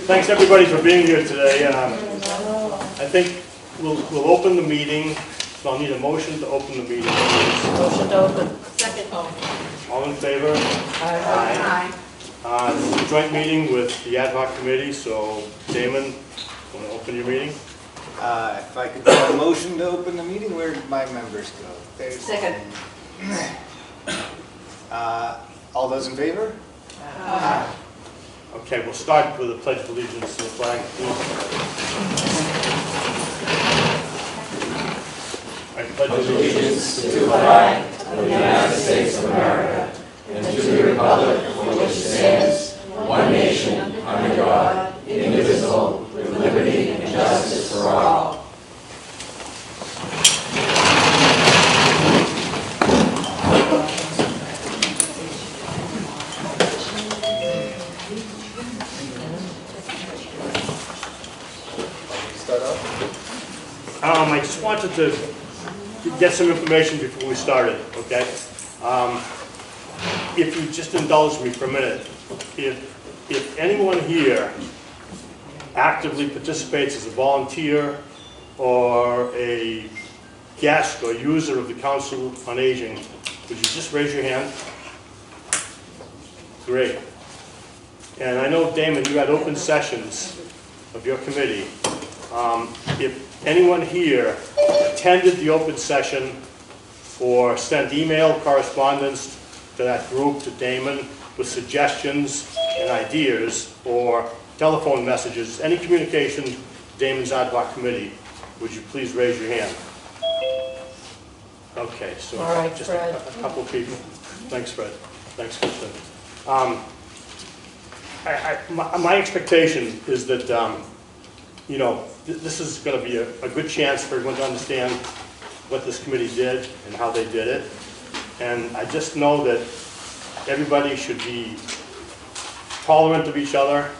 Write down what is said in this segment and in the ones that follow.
Thanks everybody for being here today. I think we'll open the meeting, so I'll need a motion to open the meeting. Motion to open. Second. All in favor? Aye. This is a joint meeting with the ad hoc committee, so Damon, want to open your meeting? If I could get a motion to open the meeting, where did my members go? There's Second. All those in favor? Aye. Okay, we'll start with a pledge of allegiance to the flag, please. I pledge allegiance to the flag of the United States of America and to the republic for which it stands, one nation, under God, indivisible, with liberty and justice for all. I just wanted to get some information before we started, okay? If you just indulge me for a minute, if anyone here actively participates as a volunteer or a guest or user of the Council on Aging, would you just raise your hand? Great. And I know, Damon, you had open sessions of your committee. If anyone here attended the open session or sent email correspondence to that group, to Damon, with suggestions and ideas, or telephone messages, any communication to Damon's ad hoc committee, would you please raise your hand? Okay, so all right, just Fred. a couple of people. Thanks, Fred. Thanks, Kristen. My expectation is that this is going to be a good chance for everyone to understand what this committee did and how they did it. And I just know that everybody should be tolerant of each other.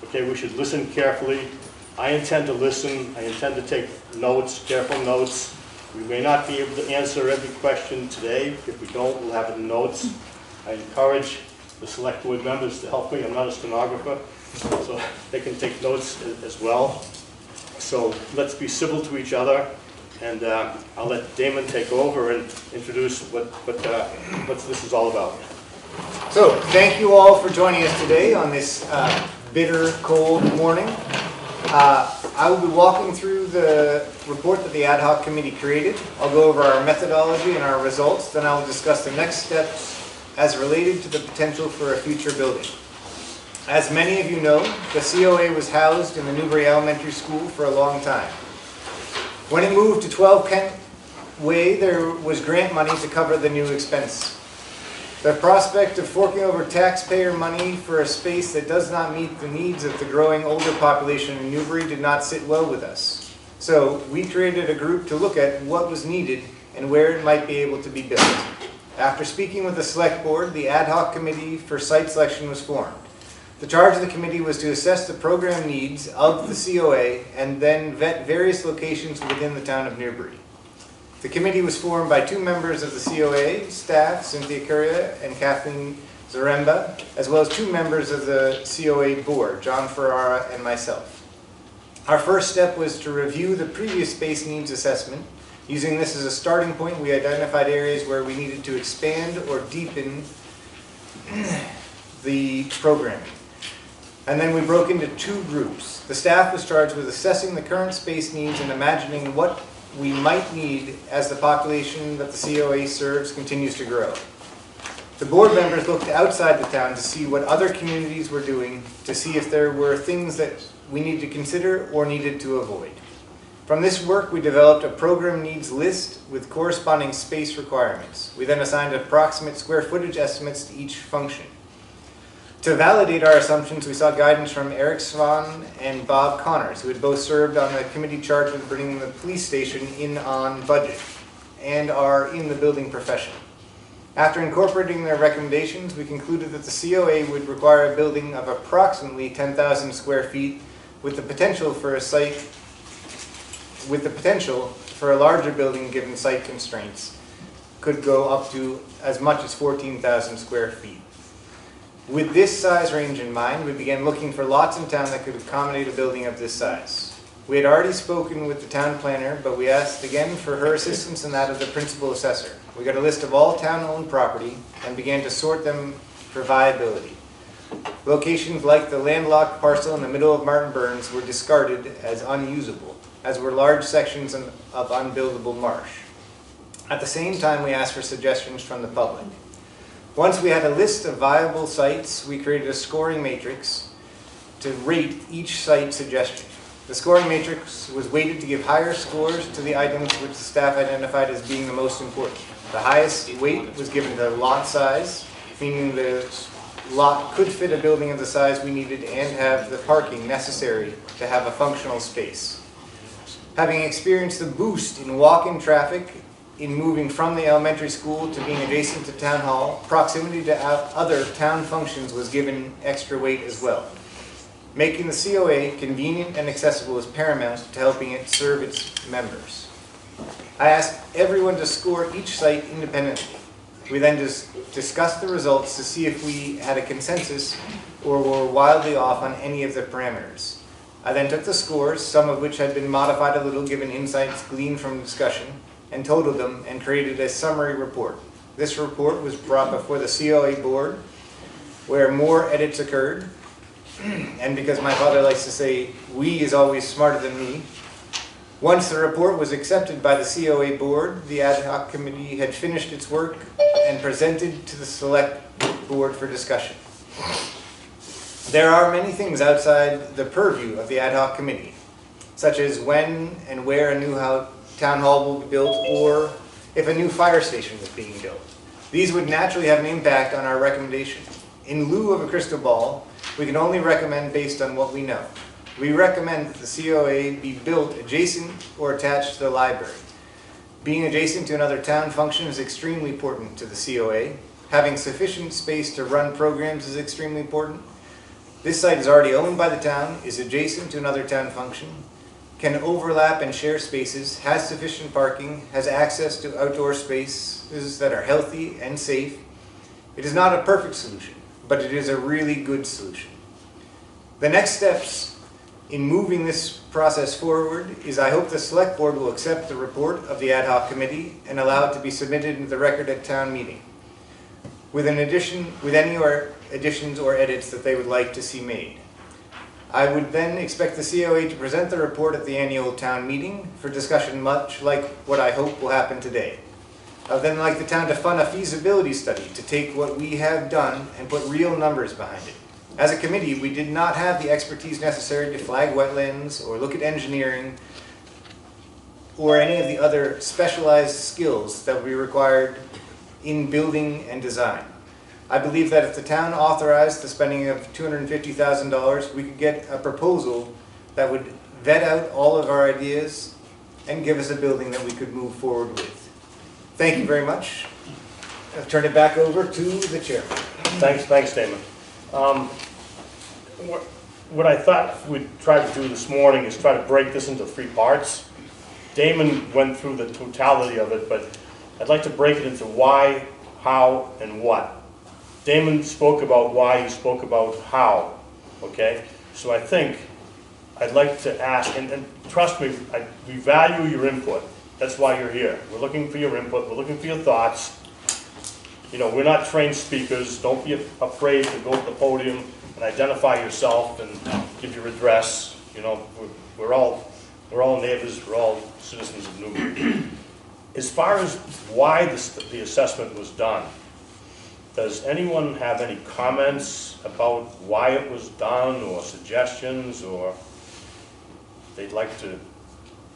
Okay, we should listen carefully. I intend to listen. I intend to take notes, careful notes. We may not be able to answer every question today. If we don't, we'll have it in notes. I encourage the select board members to help me. I'm not a stenographer, so they can take notes as well. So let's be civil to each other, and I'll let Damon take over and introduce what this is all about. So, thank you all for joining us today on this bitter, cold morning. I will be walking through the report that the ad hoc committee created. I'll go over our methodology and our results, then I will discuss the next steps as related to the potential for a future building. As many of you know, the COA was housed in the Newbury Elementary School for a long time. When it moved to 12 Kent Way, there was grant money to cover the new expense. The prospect of forking over taxpayer money for a space that does not meet the needs of the growing older population in Newbury did not sit well with us. So we created a group to look at what was needed and where it might be able to be built. After speaking with the select board, the ad hoc committee for site selection was formed. The charge of the committee was to assess the program needs of the COA and then vet various locations within the town of Newbury. The committee was formed by 2 members of the COA staff, Cynthia Curia and Kathleen Zaremba, as well as 2 members of the COA board, John Ferrara and myself. Our first step was to review the previous space needs assessment. Using this as a starting point, we identified areas where we needed to expand or deepen the programming. And then we broke into 2 groups. The staff was charged with assessing the current space needs and imagining what we might need as the population that the COA serves continues to grow. The board members looked outside the town to see what other communities were doing, to see if there were things that we needed to consider or needed to avoid. From this work, we developed a program needs list with corresponding space requirements. We then assigned approximate square footage estimates to each function. To validate our assumptions, we sought guidance from Eric Swan and Bob Connors, who had both served on the committee charged with bringing the police station in on budget and are in the building profession. After incorporating their recommendations, we concluded that the COA would require a building of approximately 10,000 square feet with the potential for a larger building given site constraints, could go up to as much as 14,000 square feet. With this size range in mind, we began looking for lots in town that could accommodate a building of this size. We had already spoken with the town planner, but we asked again for her assistance and that of the principal assessor. We got a list of all town-owned property and began to sort them for viability. Locations like the landlocked parcel in the middle of Martin Burns were discarded as unusable, as were large sections of unbuildable marsh. At the same time, we asked for suggestions from the public. Once we had a list of viable sites, we created a scoring matrix to rate each site suggestion. The scoring matrix was weighted to give higher scores to the items which the staff identified as being the most important. The highest weight was given to lot size, meaning the lot could fit a building of the size we needed and have the parking necessary to have a functional space. Having experienced the boost in walk-in traffic in moving from the elementary school to being adjacent to town hall, proximity to other town functions was given extra weight as well. Making the COA convenient and accessible is paramount to helping it serve its members. I asked everyone to score each site independently. We then discussed the results to see if we had a consensus or were wildly off on any of the parameters. I then took the scores, some of which had been modified a little given insights gleaned from discussion, and totaled them and created a summary report. This report was brought before the COA board, where more edits occurred. And because my father likes to say, "we" is always smarter than me. Once the report was accepted by the COA board, the ad hoc committee had finished its work and presented to the select board for discussion. There are many things outside the purview of the ad hoc committee, such as when and where a new town hall will be built, or if a new fire station is being built. These would naturally have an impact on our recommendation. In lieu of a crystal ball, we can only recommend based on what we know. We recommend that the COA be built adjacent or attached to the library. Being adjacent to another town function is extremely important to the COA. Having sufficient space to run programs is extremely important. This site is already owned by the town, is adjacent to another town function, can overlap and share spaces, has sufficient parking, has access to outdoor spaces that are healthy and safe. It is not a perfect solution, but it is a really good solution. The next steps in moving this process forward is I hope the select board will accept the report of the ad hoc committee and allow it to be submitted into the record at town meeting with any additions or edits that they would like to see made. I would then expect the COA to present the report at the annual town meeting for discussion, much like what I hope will happen today. I would then like the town to fund a feasibility study to take what we have done and put real numbers behind it. As a committee, we did not have the expertise necessary to flag wetlands or look at engineering or any of the other specialized skills that would be required in building and design. I believe that if the town authorized the spending of $250,000, we could get a proposal that would vet out all of our ideas and give us a building that we could move forward with. Thank you very much. I'll turn it back over to the chairman. Thanks, Damon. What I thought we'd try to do this morning is try to break this into 3 parts. Damon went through the totality of it, but I'd like to break it into why, how, and what. Damon spoke about why, he spoke about how, okay? So I think I'd like to ask, and trust me, we value your input. That's why you're here. We're looking for your input, we're looking for your thoughts. You know, we're not trained speakers. Don't be afraid to go to the podium and identify yourself and give your address. You know, we're all neighbors, we're all citizens of Newbury. As far as why the assessment was done, does anyone have any comments about why it was done or suggestions or they'd like to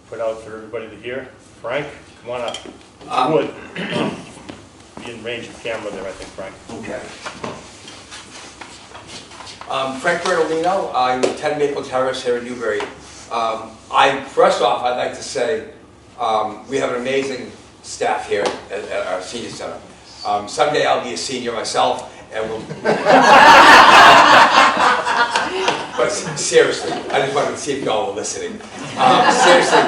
put out for everybody to hear? Frank, come on up. If you would, be in range of camera there, I think, Frank. Okay. Frank Bertolino, I'm 10 Maple Terrace here in Newbury. First off, I'd like to say we have an amazing staff here at our senior center. Someday I'll be a senior myself, and we'll. But seriously, I just wanted to see if y'all were listening. Seriously,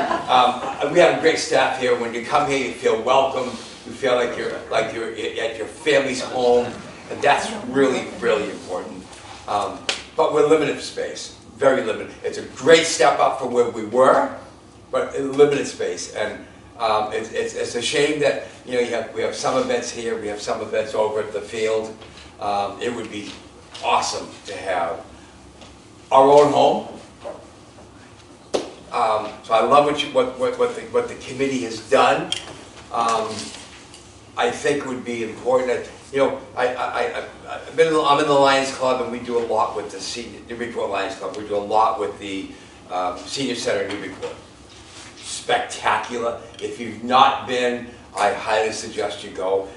we have a great staff here. When you come here, you feel welcome. You feel like you're at your family's home, And that's really, really important. But we're limited for space, very limited. It's a great step up from where we were, but in limited space. And it's a shame that, you know, we have some events here, we have some events over at the field. It would be awesome to have our own home. So I love what the committee has done. I think it would be important that, you know, I'm in the Lions Club, and we do a lot with the Newburyport Lions Club. We do a lot with the Senior Center in Newburyport. Spectacular. If you've not been, I highly suggest you go.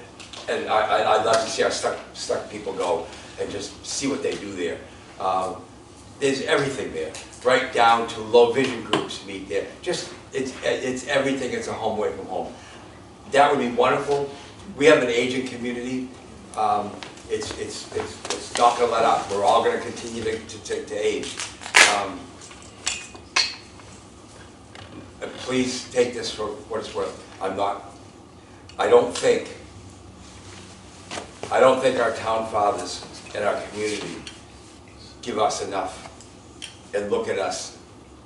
And I'd love to see our stuck people go and just see what they do there. There's everything there, right down to low vision groups meet there. Just, it's everything. It's a home away from home. That would be wonderful. We have an aging community. It's not going to let up. We're all going to continue to age. And please take this for what it's worth. I don't think our town fathers and our community give us enough and look at us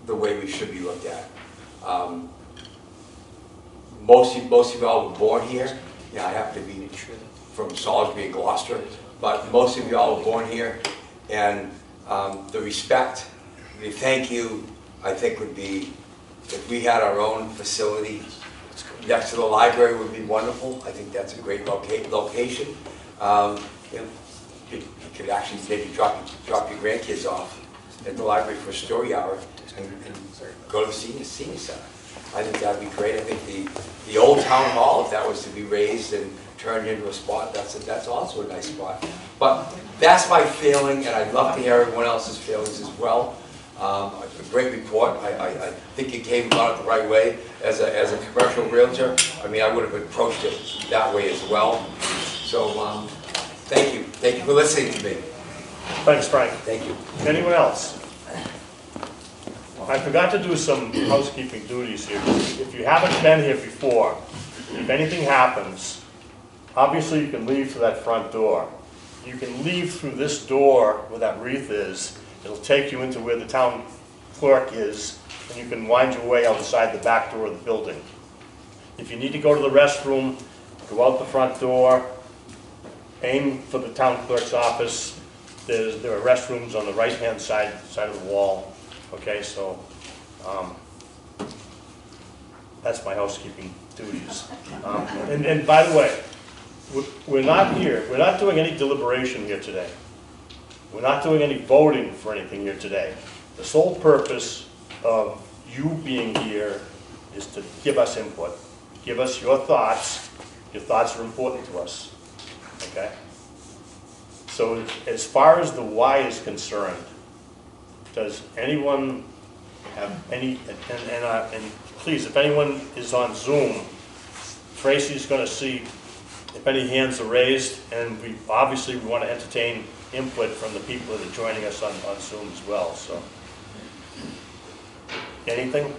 the way we should be looked at. Most of y'all were born here. Yeah, I happen to be from Salisbury and Gloucester, but most of y'all were born here, and the respect, the thank you, I think would be, if we had our own facility next to the library would be wonderful. I think that's a great location. You know, you could actually maybe drop your grandkids off at the library for a story hour and go to the senior center. I think that'd be great. I think the old town hall, if that was to be raised and turned into a spot, that's also a nice spot. But that's my feeling, and I'd love to hear everyone else's feelings as well. A great report. I think you came about it the right way. As a commercial realtor, I mean, I would have approached it that way as well. So thank you. Thank you for listening to me. Thanks, Frank. Thank you. Anyone else? I forgot to do some housekeeping duties here. If you haven't been here before, if anything happens, obviously you can leave through that front door. You can leave through this door where that wreath is. It'll take you into where the town clerk is, and you can wind your way outside the back door of the building. If you need to go to the restroom, go out the front door, aim for the town clerk's office. There are restrooms on the right-hand side of the wall. Okay, so that's my housekeeping duties. And by the way, we're not doing any deliberation here today. We're not doing any voting for anything here today. The sole purpose of you being here is to give us input. Give us your thoughts. Your thoughts are important to us. Okay? So as far as the why is concerned, does anyone have any, and please, if anyone is on Zoom, Tracy's going to see if any hands are raised, and we obviously want to entertain input from the people that are joining us on Zoom as well. So, anything?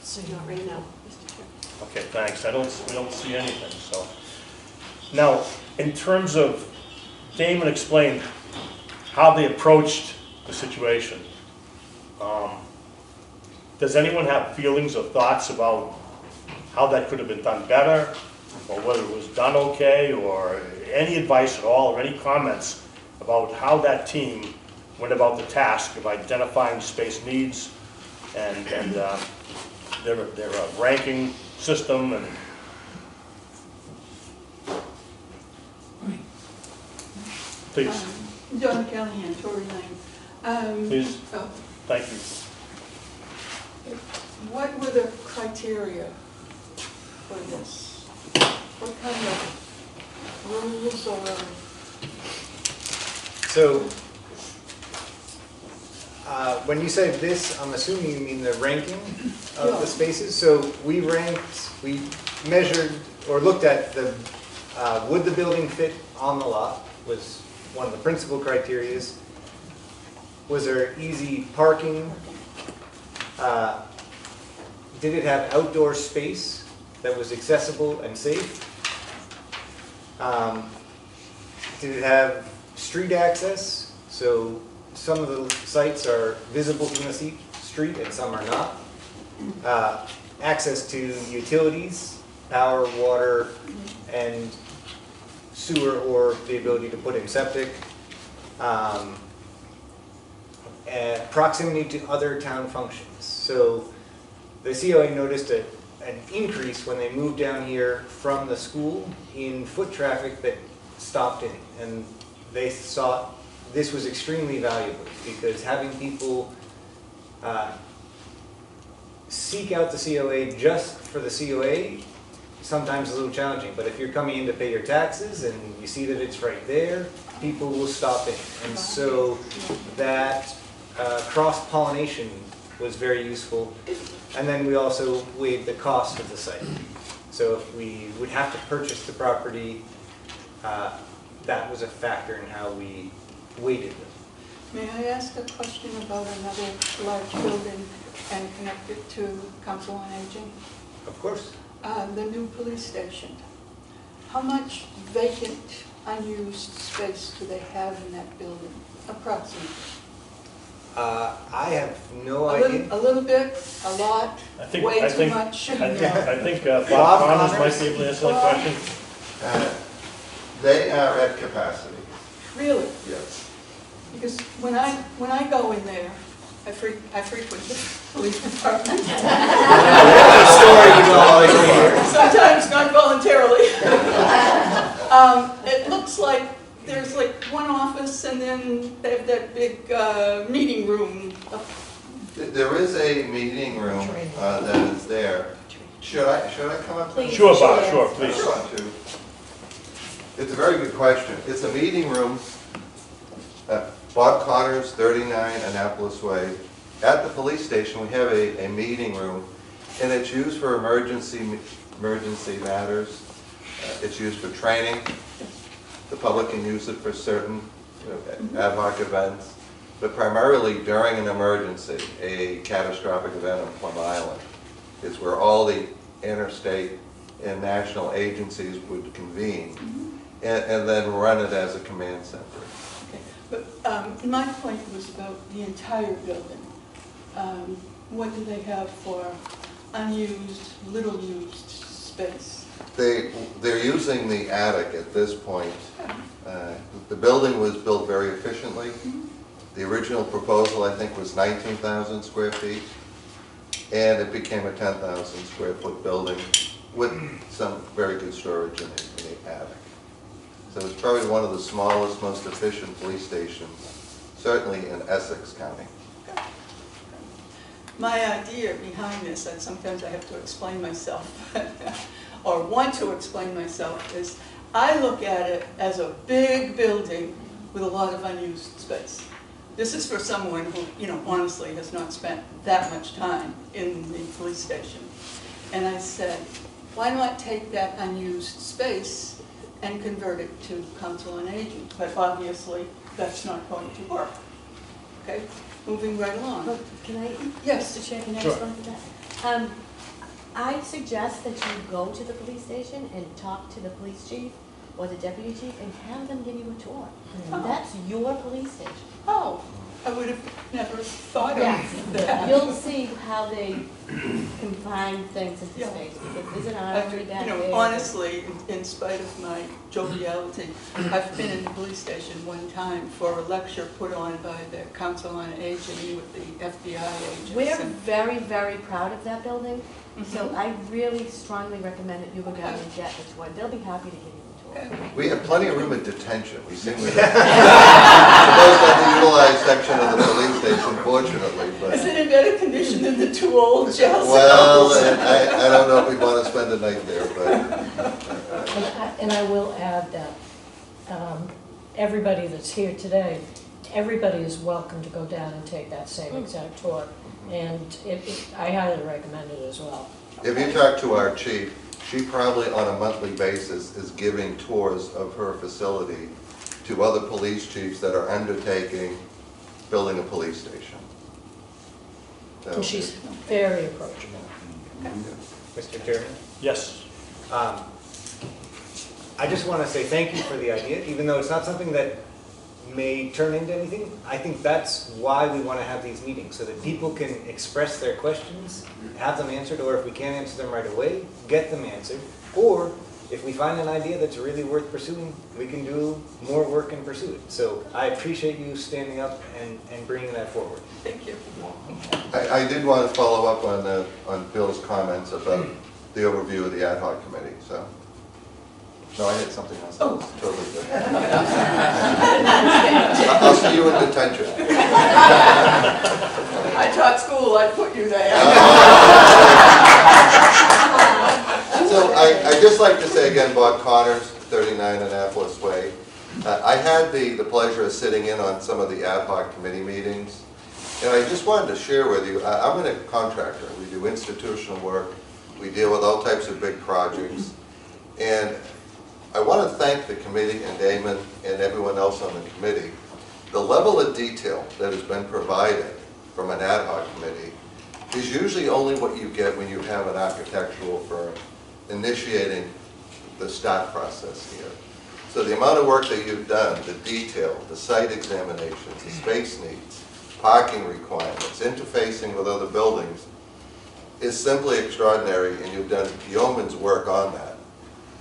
So not right now, Mr. Chair. Okay, thanks. We don't see anything. So now, in terms of, Damon explained how they approached the situation. Does anyone have feelings or thoughts about how that could have been done better, or whether it was done okay, or any advice at all, or any comments about how that team went about the task of identifying space needs and their ranking system and please. John Callahan, Tory Lane. Please. Oh, Thank you. what were the criteria for this? What kind of rules or? So, when you say this, I'm assuming you mean the ranking of the spaces. So we measured or looked at the, would the building fit on the lot was one of the principal criterias. Was there easy parking? Did it have outdoor space that was accessible and safe? to have street access, so some of the sites are visible from the street and some are not. Access to utilities, power, water, and sewer, or the ability to put in septic. And proximity to other town functions. So the COA noticed an increase when they moved down here from the school in foot traffic that stopped in. And they thought this was extremely valuable because having people seek out the COA just for the COA sometimes is a little challenging. But if you're coming in to pay your taxes and you see that it's right there, people will stop in. And so that cross-pollination was very useful. And then we also weighed the cost of the site. So if we would have to purchase the property, that was a factor in how we weighted them. May I ask a question about another large building and connect it to Council on Aging? Of course. The new police station. How much vacant, unused space do they have in that building, approximately? I have no idea. A little bit, a lot, way too much? I think Bob Bob Connors might be able to answer that question. They are at capacity, Really? yes. Because when I go in there, I frequent the police department. Sometimes not voluntarily. It looks like there's like one office and then they have that big meeting room. There is a meeting room that is there. Should I come up? Please. Sure, Bob, sure, please. I want to. It's a very good question. It's a meeting room at Bob Connors, 39 Annapolis Way. At the police station, we have a meeting room, and it's used for emergency matters. It's used for training. The public can use it for certain ad hoc events, but primarily during an emergency, a catastrophic event on Plum Island, is where all the interstate and national agencies would convene and then run it as a command center. Okay. But my point was about the entire building. What do they have for unused, little used space? They're using the attic at this point. The building was built very efficiently. The original proposal, I think, was 19,000 square feet, and it became a 10,000 square foot building with some very good storage in the attic. So it's probably one of the smallest, most efficient police stations, certainly in Essex County. My idea behind this, and sometimes I have to explain myself, or want to explain myself, is I look at it as a big building with a lot of unused space. This is for someone who, honestly has not spent that much time in the police station. And I said, why not take that unused space and convert it to Council on Aging? But obviously, that's not going to work. Okay, moving right along. Well, can I, Yes. Mr. Chair, can I Sure. respond to that? I suggest that you go to the police station and talk to the police chief or the deputy chief and have them give you a tour. Oh. That's your police station. Oh, I would have never thought Yes, of that. you'll see how they combine things into Yeah. space, because there's an artery back there. Honestly, in spite of my joviality, I've been in the police station one time for a lecture put on by the Council on Aging with the FBI agents. We're and- very, very proud of that building, so Mhm. I really strongly recommend that you go down and get a tour. They'll be happy to give you a tour. We have plenty of room at detention. We seem to have the most underutilized section of the police station, fortunately, Is but, it in better condition than the two old jail well, cells? I don't know if we'd want to spend a night there, but And I will add that everybody that's here today, everybody is welcome to go down and take that same exact tour. And I highly recommend it as well. if you talk to our chief, she probably on a monthly basis is giving tours of her facility to other police chiefs that are undertaking building a police station. So- And she's very approachable. Mr. Chairman? Yes. I I just want to say thank you for the idea, even though it's not something that may turn into anything. I think that's why we want to have these meetings, so that people can express their questions, have them answered, or if we can't answer them right away, get them answered. Or if we find an idea that's really worth pursuing, we can do more work and pursue it. So I appreciate you standing up and bringing that forward. Thank you. I did want to follow up on Bill's comments about the overview of the ad hoc committee, so. No, I had something else. That was totally good. I'll see you in detention. I taught school, I'd put you there. So I'd just like to say again, Bob Connors, 39 Annapolis Way. I had the pleasure of sitting in on some of the ad hoc committee meetings. And I just wanted to share with you, I'm a contractor. We do institutional work. We deal with all types of big projects. And I want to thank the committee and Damon and everyone else on the committee. The level of detail that has been provided from an ad hoc committee is usually only what you get when you have an architectural firm initiating the start process here. So the amount of work that you've done, the detail, the site examinations, the space needs, parking requirements, interfacing with other buildings is simply extraordinary, and you've done yeoman's work on that.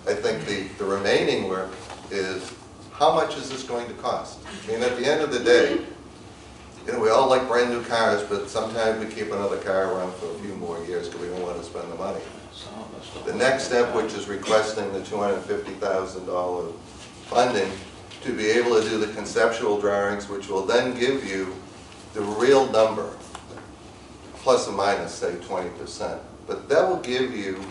I think the remaining work is, how much is this going to cost? I mean, at the end of the day, you know, we all like brand new cars, but sometimes we keep another car around for a few more years because we don't want to spend the money. The next step, which is requesting the $250,000 funding to be able to do the conceptual drawings, which will then give you the real number, plus or minus, say, 20%. But that will give you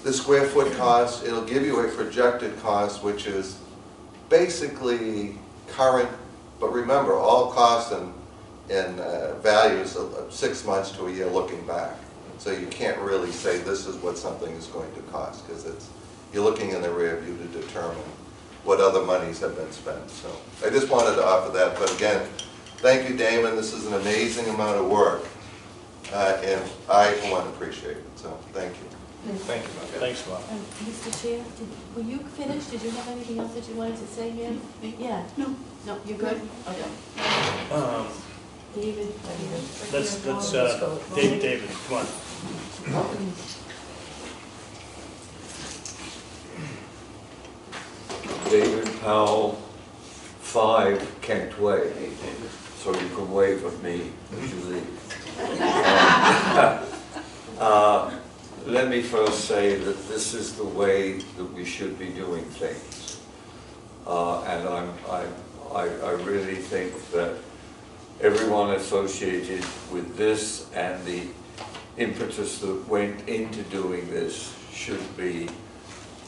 the square foot cost. It'll give you a projected cost, which is basically current, but remember, all costs and values of 6 months to a year looking back. So you can't really say this is what something is going to cost, because you're looking in the rear view to determine what other monies have been spent. So I just wanted to offer that. But again, thank you, Damon. This is an amazing amount of work, and I, for one, appreciate it. So thank you. Thank you. Thanks, Bob. Mr. Chair, were you finished? Did you have anything else that you wanted to say here? Yeah. No. No, you good? Okay. David. Let's David, come on. David Powell, 5 Kent Way, so you can wave at me as you leave. Let me first say that this is the way that we should be doing things. And I really think that everyone associated with this and the impetus that went into doing this should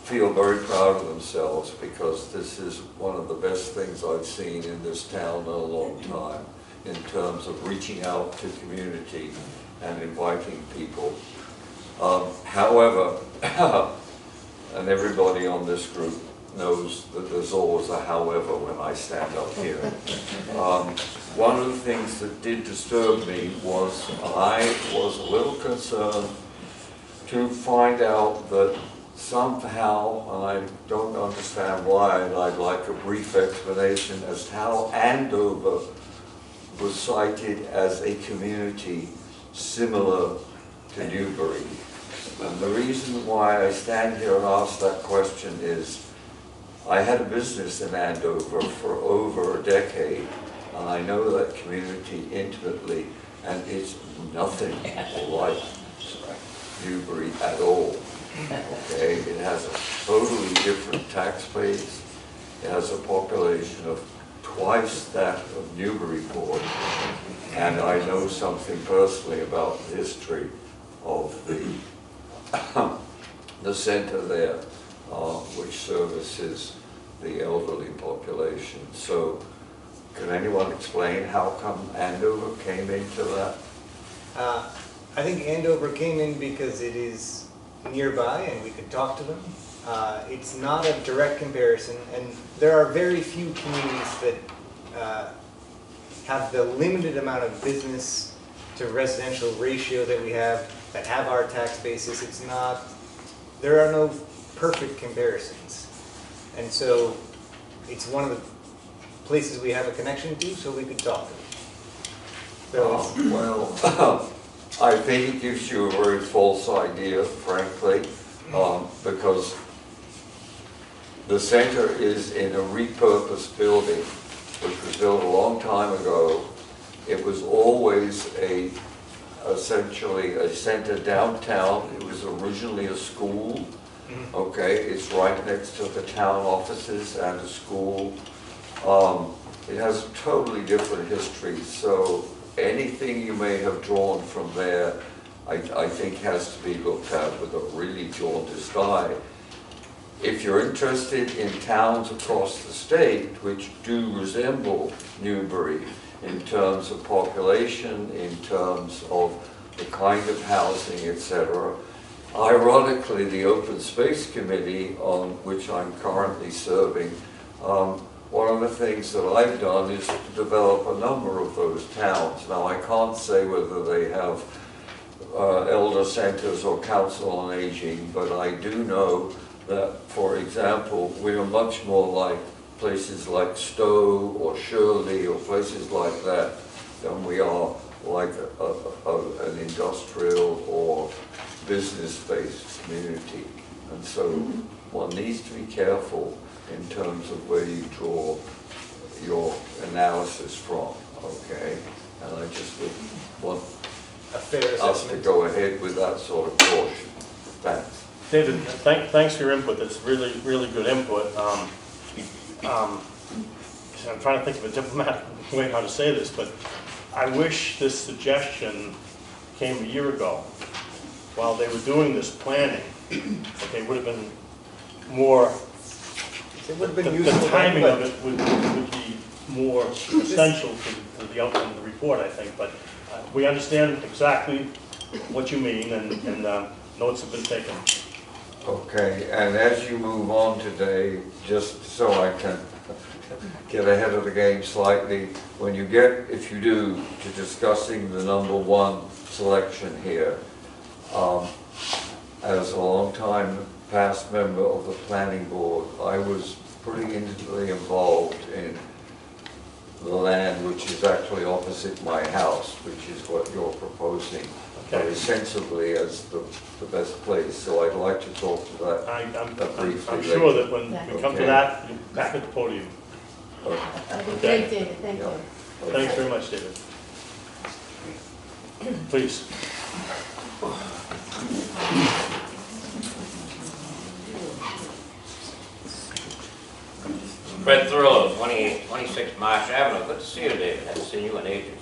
feel very proud of themselves, because this is one of the best things I've seen in this town in a long time in terms of reaching out to community and inviting people. However, and everybody on this group knows that there's always a however when I stand up here. One of the things that did disturb me was I was a little concerned to find out that somehow, and I don't understand why, and I'd like a brief explanation as to how Andover was cited as a community similar to Newbury. And the reason why I stand here and ask that question is I had a business in Andover for over a decade, and I know that community intimately, and it's nothing like Newbury at all. Okay, it has a totally different tax base. It has a population of twice that of Newburyport, and I know something personally about the history of the center there, which services the elderly population. So, can anyone explain how come Andover came into that? I think Andover came in because it is nearby and we could talk to them. It's not a direct comparison, and there are very few communities that have the limited amount of business to residential ratio that we have, that have our tax basis. It's not, there are no perfect comparisons. And so it's one of the places we have a connection to, so we could talk to them. So, Well, I think it gives you a very false idea, frankly, because the center is in a repurposed building, which was built a long time ago. It was always essentially a center downtown. It was originally a school. Okay, it's right next to the town offices and a school. It has a totally different history, so anything you may have drawn from there, I think has to be looked at with a really jaundiced eye. If you're interested in towns across the state which do resemble Newbury in terms of population, in terms of the kind of housing, etc., ironically, the Open Space Committee, on which I'm currently serving, one of the things that I've done is to develop a number of those towns. Now, I can't say whether they have elder centers or council on aging, but I do know that, for example, we are much more like places like Stowe or Shirley or places like that than we are like an industrial or business-based community. And so one needs to be careful in terms of where you draw your analysis from, okay? And I just would want a fair us to assessment. go ahead with that sort of caution. Thanks. David, thanks for your input. That's really, really good input. I'm trying to think of a diplomatic way how to say this, but I wish this suggestion came a year ago while they were doing this planning. Okay, it would have been more, It would have been the useful. timing but of it would be more essential to the outcome of the report, I think. But we understand exactly what you mean, and notes have been taken. Okay, and as you move on today, just so I can get ahead of the game slightly, when you get, if you do, to discussing the number one selection here, as a long-time past member of the planning board, I was pretty intimately involved in the land which is actually opposite my house, which is what you're proposing very sensibly as the best place. So I'd like to talk to that briefly. I'm sure later. that when we come to Okay. that, you're back at the podium. Okay. That'd be great, David, thank you. Thanks very much, David. Please. Fred Thurlow, 26 Marsh Avenue. Good to see you, David. Haven't seen you in ages.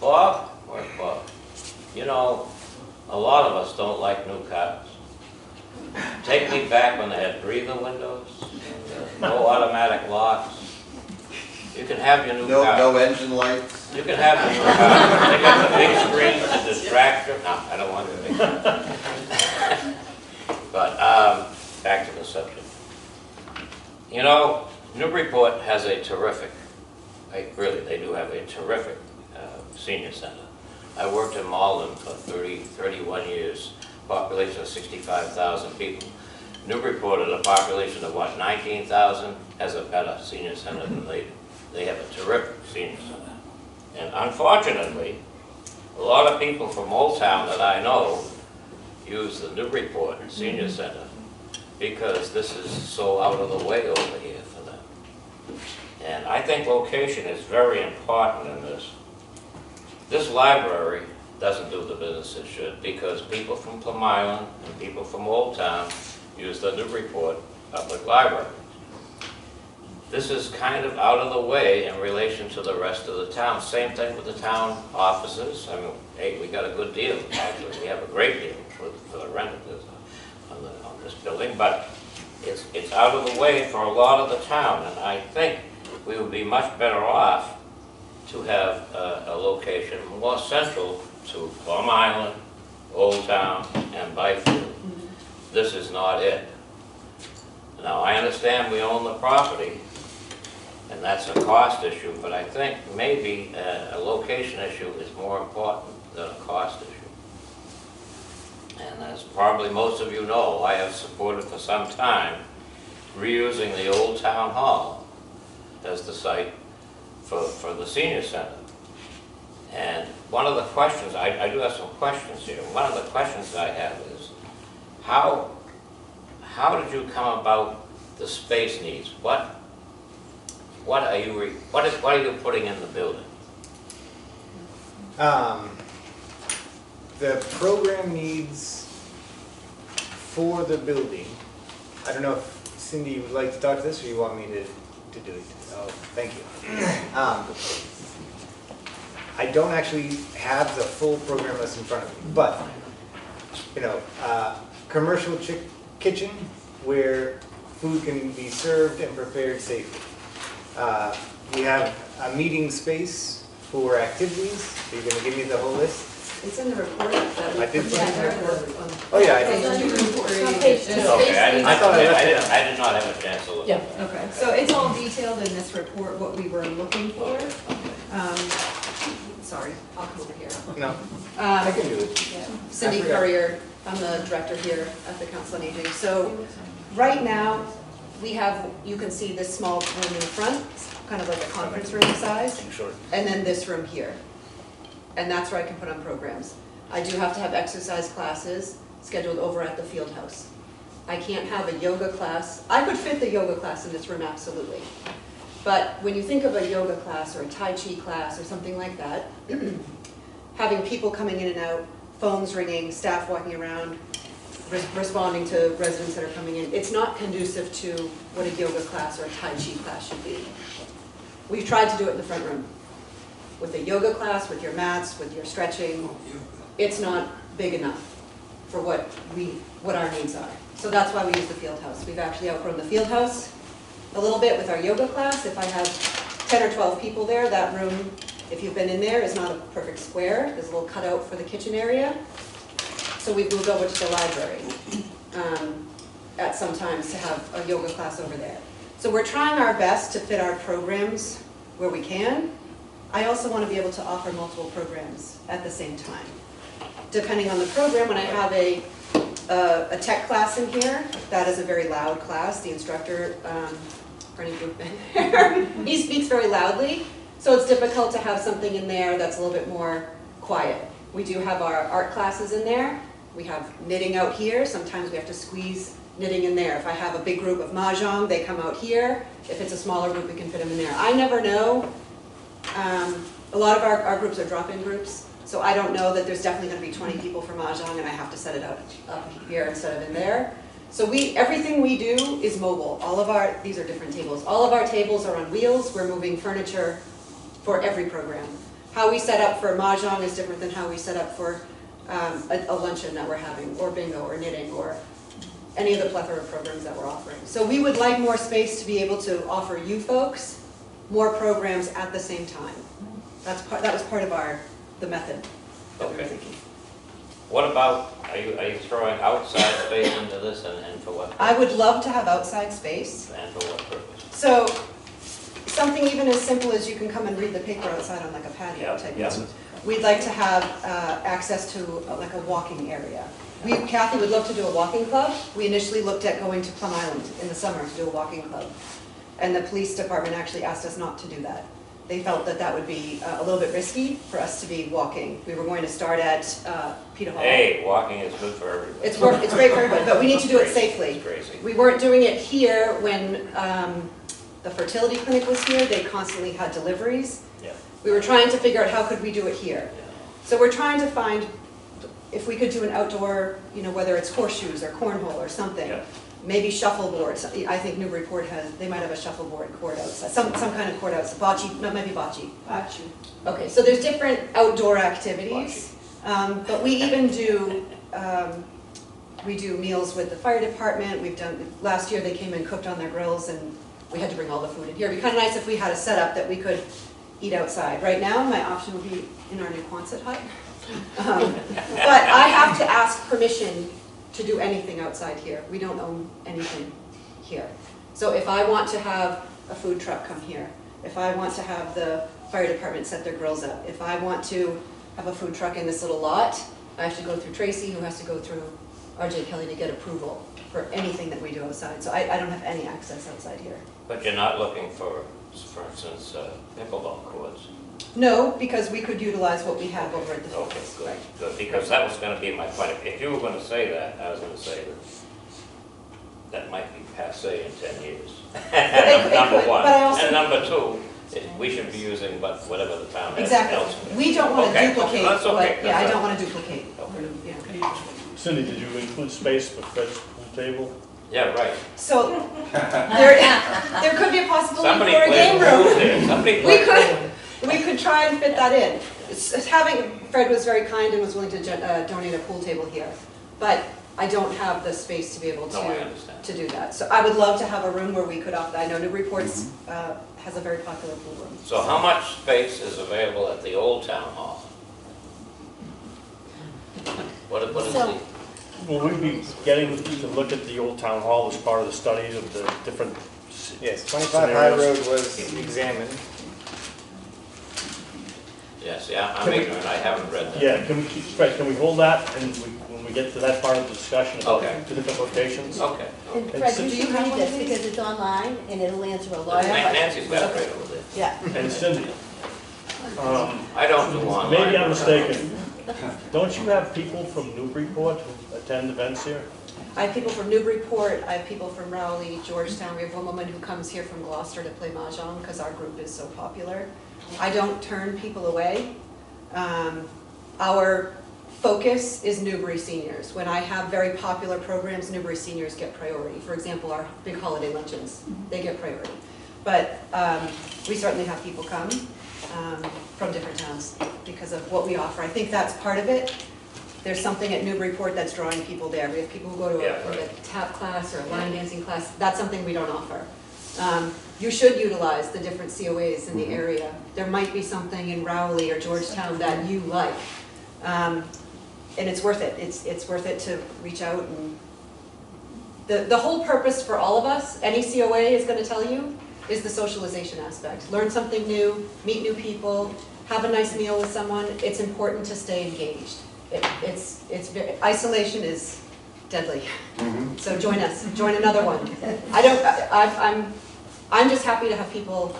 Bob? Where's Bob? You know, a lot of us don't like new cars. Take me back when they had breather windows, no automatic locks. You can have your new car. No engine lights? You can have your new car. They got the big screen to distract you. No, I don't want the big screen. But back to the subject. You know, Newburyport has a terrific, really, they do have a terrific senior center. I worked in Malden for 31 years, population of 65,000 people. Newburyport at a population of what, 19,000, has a better senior center than they do. They have a terrific senior center. And unfortunately, a lot of people from Old Town that I know use the Newburyport Senior Center because this is so out of the way over here for them. And I think location is very important in this. This library doesn't do the business it should because people from Plum Island and people from Old Town use the Newburyport Public Library. This is kind of out of the way in relation to the rest of the town. Same thing with the town offices. I mean, hey, we got a good deal, actually. We have a great deal for the rent of this, on this building, but it's out of the way for a lot of the town, and I think we would be much better off to have a location more central to Plum Island, Old Town, and Byfield. This is not it. Now, I understand we own the property, and that's a cost issue, but I think maybe a location issue is more important than a cost issue. And as probably most of you know, I have supported for some time reusing the old town hall as the site for the senior center. And one of the questions, I do have some questions here. One of the questions I have is, how did you come about the space needs? What are you putting in the building? The program needs for the building, I don't know if Cindy would like to talk to this, or you want me to do it? Oh, thank you. I don't actually have the full program list in front of me, but, commercial kitchen where food can be served and prepared safely. We have a meeting space for activities. Are you going to give me the whole list? It's in the report that we. I did put it in the report. report. Oh, yeah, I Page did. 2 and 3. On page two. Okay, I didn't, I thought I left it out. I did not have a chance to look. Yeah. Okay, so it's all detailed in this report, what we were looking for. Sorry, I'll come over here. No, I Um, can do it. Cindy I forgot. Currier, I'm the director here at the Council on Aging. So right now, we have, you can see this small room in the front, it's kind of like a conference room size, and then this room here. And that's where I can put on programs. I do have to have exercise classes scheduled over at the field house. I can't have a yoga class. I could fit the yoga class in this room, absolutely. But when you think of a yoga class or a Tai Chi class or something like that, having people coming in and out, phones ringing, staff walking around, responding to residents that are coming in, it's not conducive to what a yoga class or a Tai Chi class should be. We've tried to do it in the front room. With a yoga class, with your mats, with your stretching, it's not big enough for what our needs are. So that's why we use the field house. We've actually outgrown the field house a little bit with our yoga class. If I have 10 or 12 people there, that room, if you've been in there, is not a perfect square. There's a little cutout for the kitchen area. So we've moved over to the library at some times to have a yoga class over there. So we're trying our best to fit our programs where we can. I also want to be able to offer multiple programs at the same time. Depending on the program, when I have a tech class in here, that is a very loud class. The instructor, Bernie Bookman, he speaks very loudly, so it's difficult to have something in there that's a little bit more quiet. We do have our art classes in there. We have knitting out here. Sometimes we have to squeeze knitting in there. If I have a big group of Mahjong, they come out here. If it's a smaller group, we can fit them in there. I never know. A lot of our groups are drop-in groups, so I don't know that there's definitely going to be 20 people for Mahjong and I have to set it up here instead of in there. So everything we do is mobile. These are different tables. All of our tables are on wheels. We're moving furniture for every program. How we set up for Mahjong is different than how we set up for a luncheon that we're having, or bingo, or knitting, or any of the plethora of programs that we're offering. So we would like more space to be able to offer you folks more programs at the same time. That was part of the method that we were Okay. thinking. What about, are you throwing outside space into this and for what purpose? I would love to have outside space. And for what purpose? So something even as simple as you can come and read the paper outside on like a patio type. Yeah. We'd like to have access to like a walking area. Kathy would love to do a walking club. We initially looked at going to Plum Island in the summer to do a walking club. And the police department actually asked us not to do that. They felt that that would be a little bit risky for us to be walking. We were going to start at Peter Hall. Hey, walking is good for everybody. It's great for everybody, but we need to do it safely. It's crazy. We weren't doing it here when the fertility clinic was here. They constantly had deliveries. Yeah. We were trying to figure out how could we do it here. Yeah. So we're trying to find if we could do an outdoor, whether it's horseshoes or cornhole or something. Yeah. Maybe shuffleboard. I think Newburyport they might have a shuffleboard court outside. Some kind of court outside. Bocce, no, maybe bocce. Bocce. Okay, so there's different outdoor activities. But we even do, we do meals with the fire department. Last year they came and cooked on their grills and we had to bring all the food in here. It'd be kind of nice if we had a setup that we could eat outside. Right now, my option would be in our new Quonset hut. But I have to ask permission to do anything outside here. We don't own anything here. So if I want to have a food truck come here, if I want to have the fire department set their grills up, if I want to have a food truck in this little lot, I actually go through Tracy, who has to go through RJ Kelly to get approval for anything that we do outside. So I don't have any access outside here. But you're not looking for instance, pickleball courts? No, because we could utilize what we have over at the Okay, fitness. good, Right. good, because that was gonna be my point. If you were gonna say that, I was gonna say that might be passé in 10 years. It Number could, one. but I also- And number two, we should be using whatever the town has Exactly. elsewhere. We don't want to Okay, duplicate, that's okay, what- yeah, I that's don't all. want to duplicate. Okay. Yeah. Cindy, did you include space for Fred's pool table? Yeah, right. So there could be a possibility Somebody for a plays game pool room. there. Somebody We plays we could try and fit that in. Fred was very kind and was willing to donate a pool table here, but I don't have the space to be able No, I understand. to do that. So I would love to have a room where we could opt, I know Newburyport's has a very popular pool room. So how much space is available at the old town hall? What is So- the, Will we be getting to look at the old town hall as part of the studies of the different Yes, 25 High scenarios? Road was examined. yes, yeah, I'm ignorant, I haven't read that. Yeah, Fred, can we hold that and when we get to that part of the discussion about Okay. the different locations? Okay. And And Fred, since- you should read this because it's online and it'll answer a lot of Nancy's questions. got it right over there. Yeah. And Cindy, I don't do online. maybe I'm mistaken. Don't you have people from Newburyport who attend events here? I have people from Newburyport, I have people from Rowley, Georgetown. We have one woman who comes here from Gloucester to play mahjong because our group is so popular. I don't turn people away. Our focus is Newbury seniors. When I have very popular programs, Newbury seniors get priority. For example, our big holiday luncheons, they get priority. But we certainly have people come from different towns because of what we offer. I think that's part of it. There's something at Newburyport that's drawing people there. We have people who go to Yeah, a right. tap class or a line dancing class. That's something we don't offer. You should utilize the different COAs in the area. There might be something in Rowley or Georgetown that you like. And it's worth it. It's worth it to reach out and the whole purpose for all of us, any COA is going to tell you, is the socialization aspect. Learn something new, meet new people, have a nice meal with someone. It's important to stay engaged. Isolation is deadly. So join us, join another one. I'm just happy to have people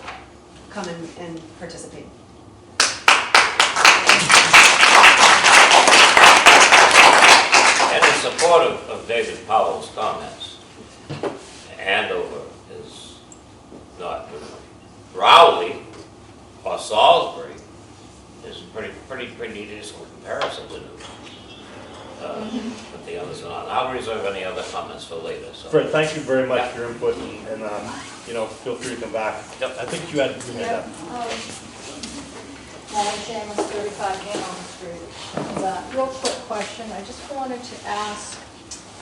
come and participate. And in support of David Powell's comments, Andover is not Newbury. Rowley or Salisbury is pretty decent comparison to Newbury. But the others are not. I'll reserve any other comments for later, so. Fred, thank you very much for your input and feel free to come back. Yep. I think you had that. Molly Shamus, 35 Hanover Street. Real quick question, I just wanted to ask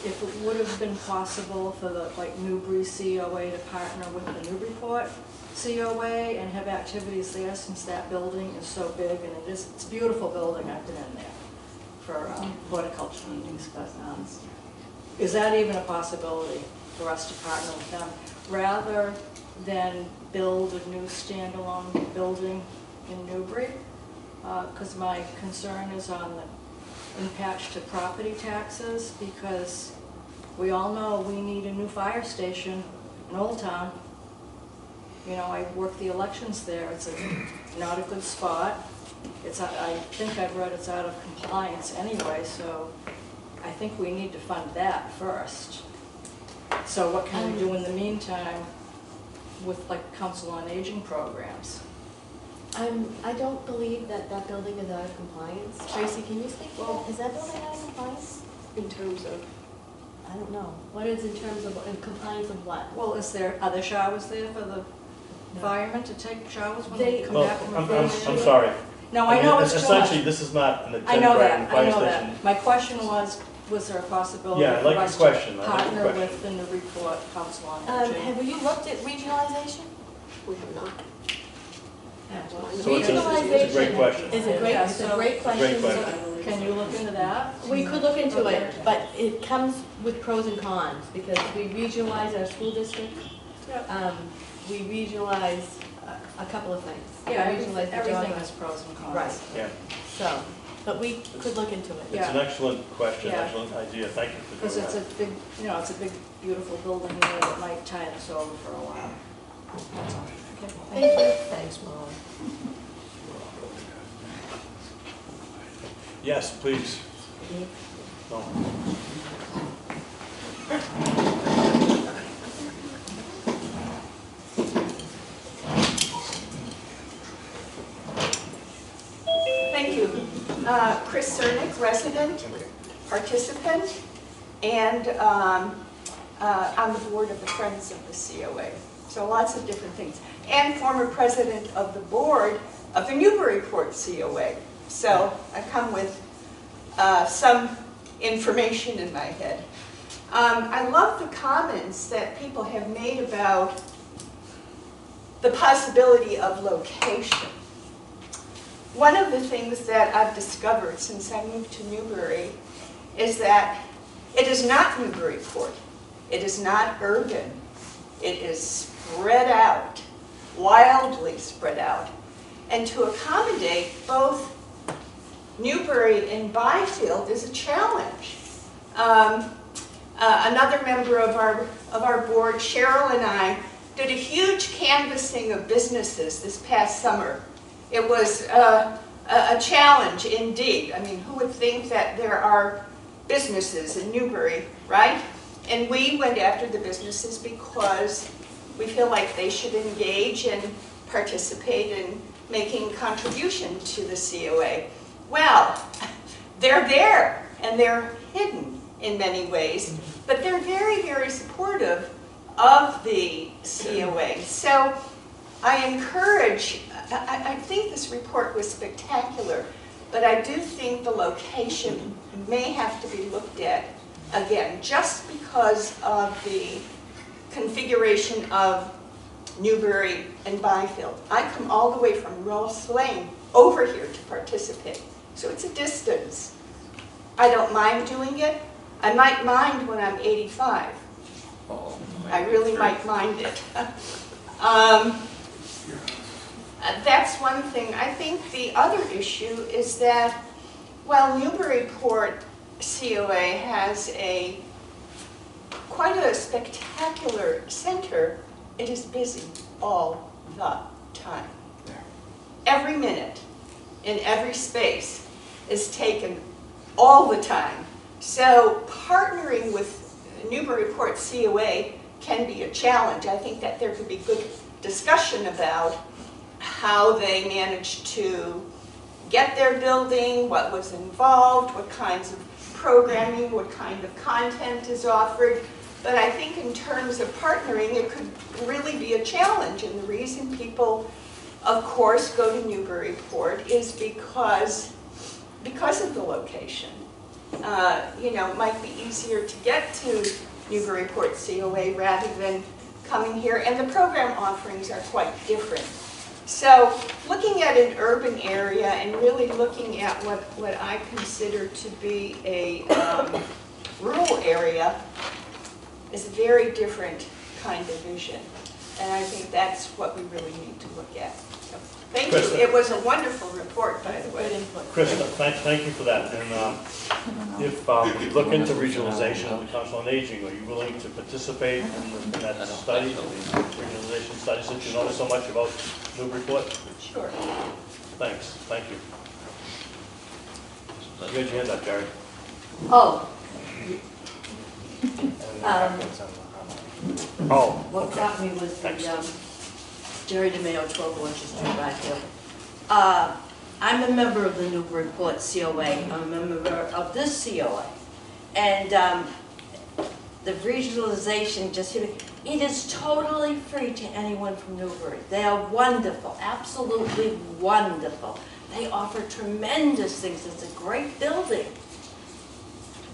if it would have been possible for the, Newbury COA to partner with the Newburyport COA and have activities there, since that building is so big, and it's a beautiful building. I've been in there for horticulture meetings, but is that even a possibility for us to partner with them, rather than build a new standalone building in Newbury? Because my concern is on the impact to property taxes, because we all know we need a new fire station in Old Town. You know, I work the elections there. It's not a good spot. I think I've read it's out of compliance anyway, so I think we need to fund that first. So what can we do in the meantime with Council on Aging programs? I don't believe that building is out of compliance. Tracy, can you speak to that? Is that building out of compliance? In terms of, I don't know. What is in terms of, in compliance of what? Well, are there showers there for the firemen to take showers when they come Well, back from a I'm fire? sorry. No, I know it's too much. Essentially, this is not an I know agenda item, that, I fire know station. that. My question was there a possibility Yeah, I for like us your to question. I like your partner question. with the Newburyport Council on Aging? Have you looked at regionalization? we have not. So it's a great question. It's a great question. Great question. Can you look into that? We could look into it, but it comes with pros and cons, because we regionalize our school district. We regionalize a couple of things. Yeah, We regionalize the everything job- has pros and cons. Right. Yeah. So, But we could look into it. It's an excellent question, Yeah. excellent idea, thank you for Because doing it's a that. big, it's a big, beautiful building there that might tide us over for a while. That's all. Okay, Thank you. Thanks, Molly. Yes, please. No. Thank you. Chris Cernick, resident, participant, and on the board of the Friends of the COA. So lots of different things. And former president of the board of the Newburyport COA. So I come with some information in my head. I love the comments that people have made about the possibility of location. One of the things that I've discovered since I moved to Newbury is that it is not Newburyport. It is not urban. It is spread out, wildly spread out. And to accommodate both Newbury and Byfield is a challenge. Another member of our board, Cheryl, and I did a huge canvassing of businesses this past summer. It was a challenge indeed. I mean, who would think that there are businesses in Newbury, right? And we went after the businesses because we feel like they should engage and participate in making contribution to the COA. Well, they're there and they're hidden in many ways, but they're very, very supportive of the COA. So I encourage, I think this report was spectacular, but I do think the location may have to be looked at again, just because of the configuration of Newbury and Byfield. I come all the way from Ross Lane over here to participate, so it's a distance. I don't mind doing it. I might mind when I'm 85. I really might mind it. That's one thing. I think the other issue is that while Newburyport COA has quite a spectacular center, it is busy all the time. Every minute in every space is taken all the time. So partnering with Newburyport COA can be a challenge. I think that there could be good discussion about how they managed to get their building, what was involved, what kinds of programming, what kind of content is offered. But I think in terms of partnering, it could really be a challenge. And the reason people, of course, go to Newburyport is because of the location. It might be easier to get to Newburyport COA rather than coming here. And the program offerings are quite different. So looking at an urban area and really looking at what I consider to be a rural area is a very different kind of vision. And I think that's what we really need to look at. So, thank you. It was a wonderful report, by the way. Chris, thank you for that. And if you look into regionalization of the Council on Aging, are you willing to participate in that study, the regionalization study, since you know so much about Newburyport? Sure. Thanks. Thank you. You had your hand up, Jerry. Oh, what okay. caught me was Thanks. the Jerry DeMayo, 12 Orchard Street, Byfield. I'm a member of the Newburyport COA. I'm a member of this COA. And the regionalization just hit me. It is totally free to anyone from Newbury. They are wonderful, absolutely wonderful. They offer tremendous things. It's a great building.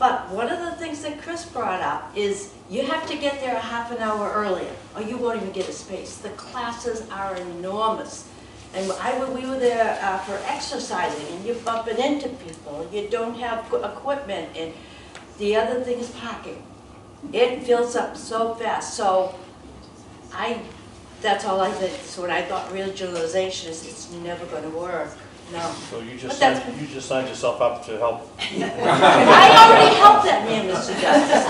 But one of the things that Chris brought up is you have to get there a half an hour earlier, or you won't even get a space. The classes are enormous. And we were there for exercising, and you're bumping into people, and you don't have equipment, and the other thing is parking. It fills up so fast. So that's all I did. So when I thought regionalization is, it's never going to work No. So you just But that's- signed yourself up to help. I already helped that man, Mr. Justice.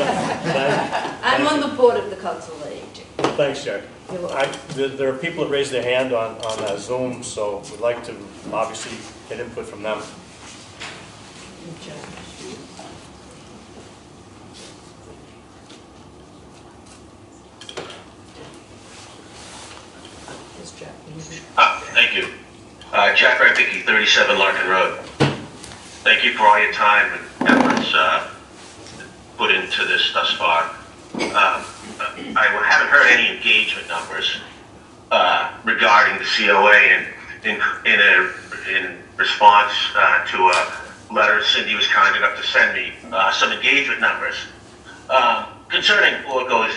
Thank- I'm on the board of the Council of Aging. Thanks, Jack. You're welcome. There are people that raise their hand on Zoom, so we'd like to obviously get input from them. Thank you. Jack Rafiki, 37 Larkin Road. Thank you for all your time and efforts put into this thus far. I haven't heard any engagement numbers regarding the COA in response to a letter Cindy was kind enough to send me, some engagement numbers concerning Orco's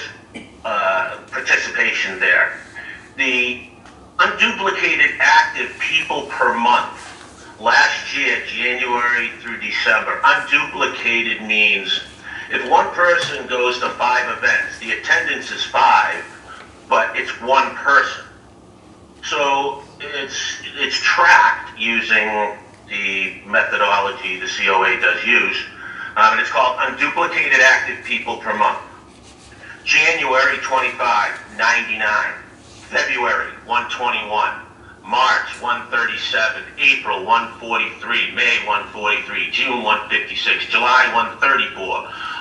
participation there. The unduplicated active people per month last year, January through December, unduplicated means if one person goes to 5 events, the attendance is 5, but it's one person. So it's tracked using the methodology the COA does use, and it's called unduplicated active people per month. January 25, 99. February 121, March 137, April 143, May 143, June 156, July 134,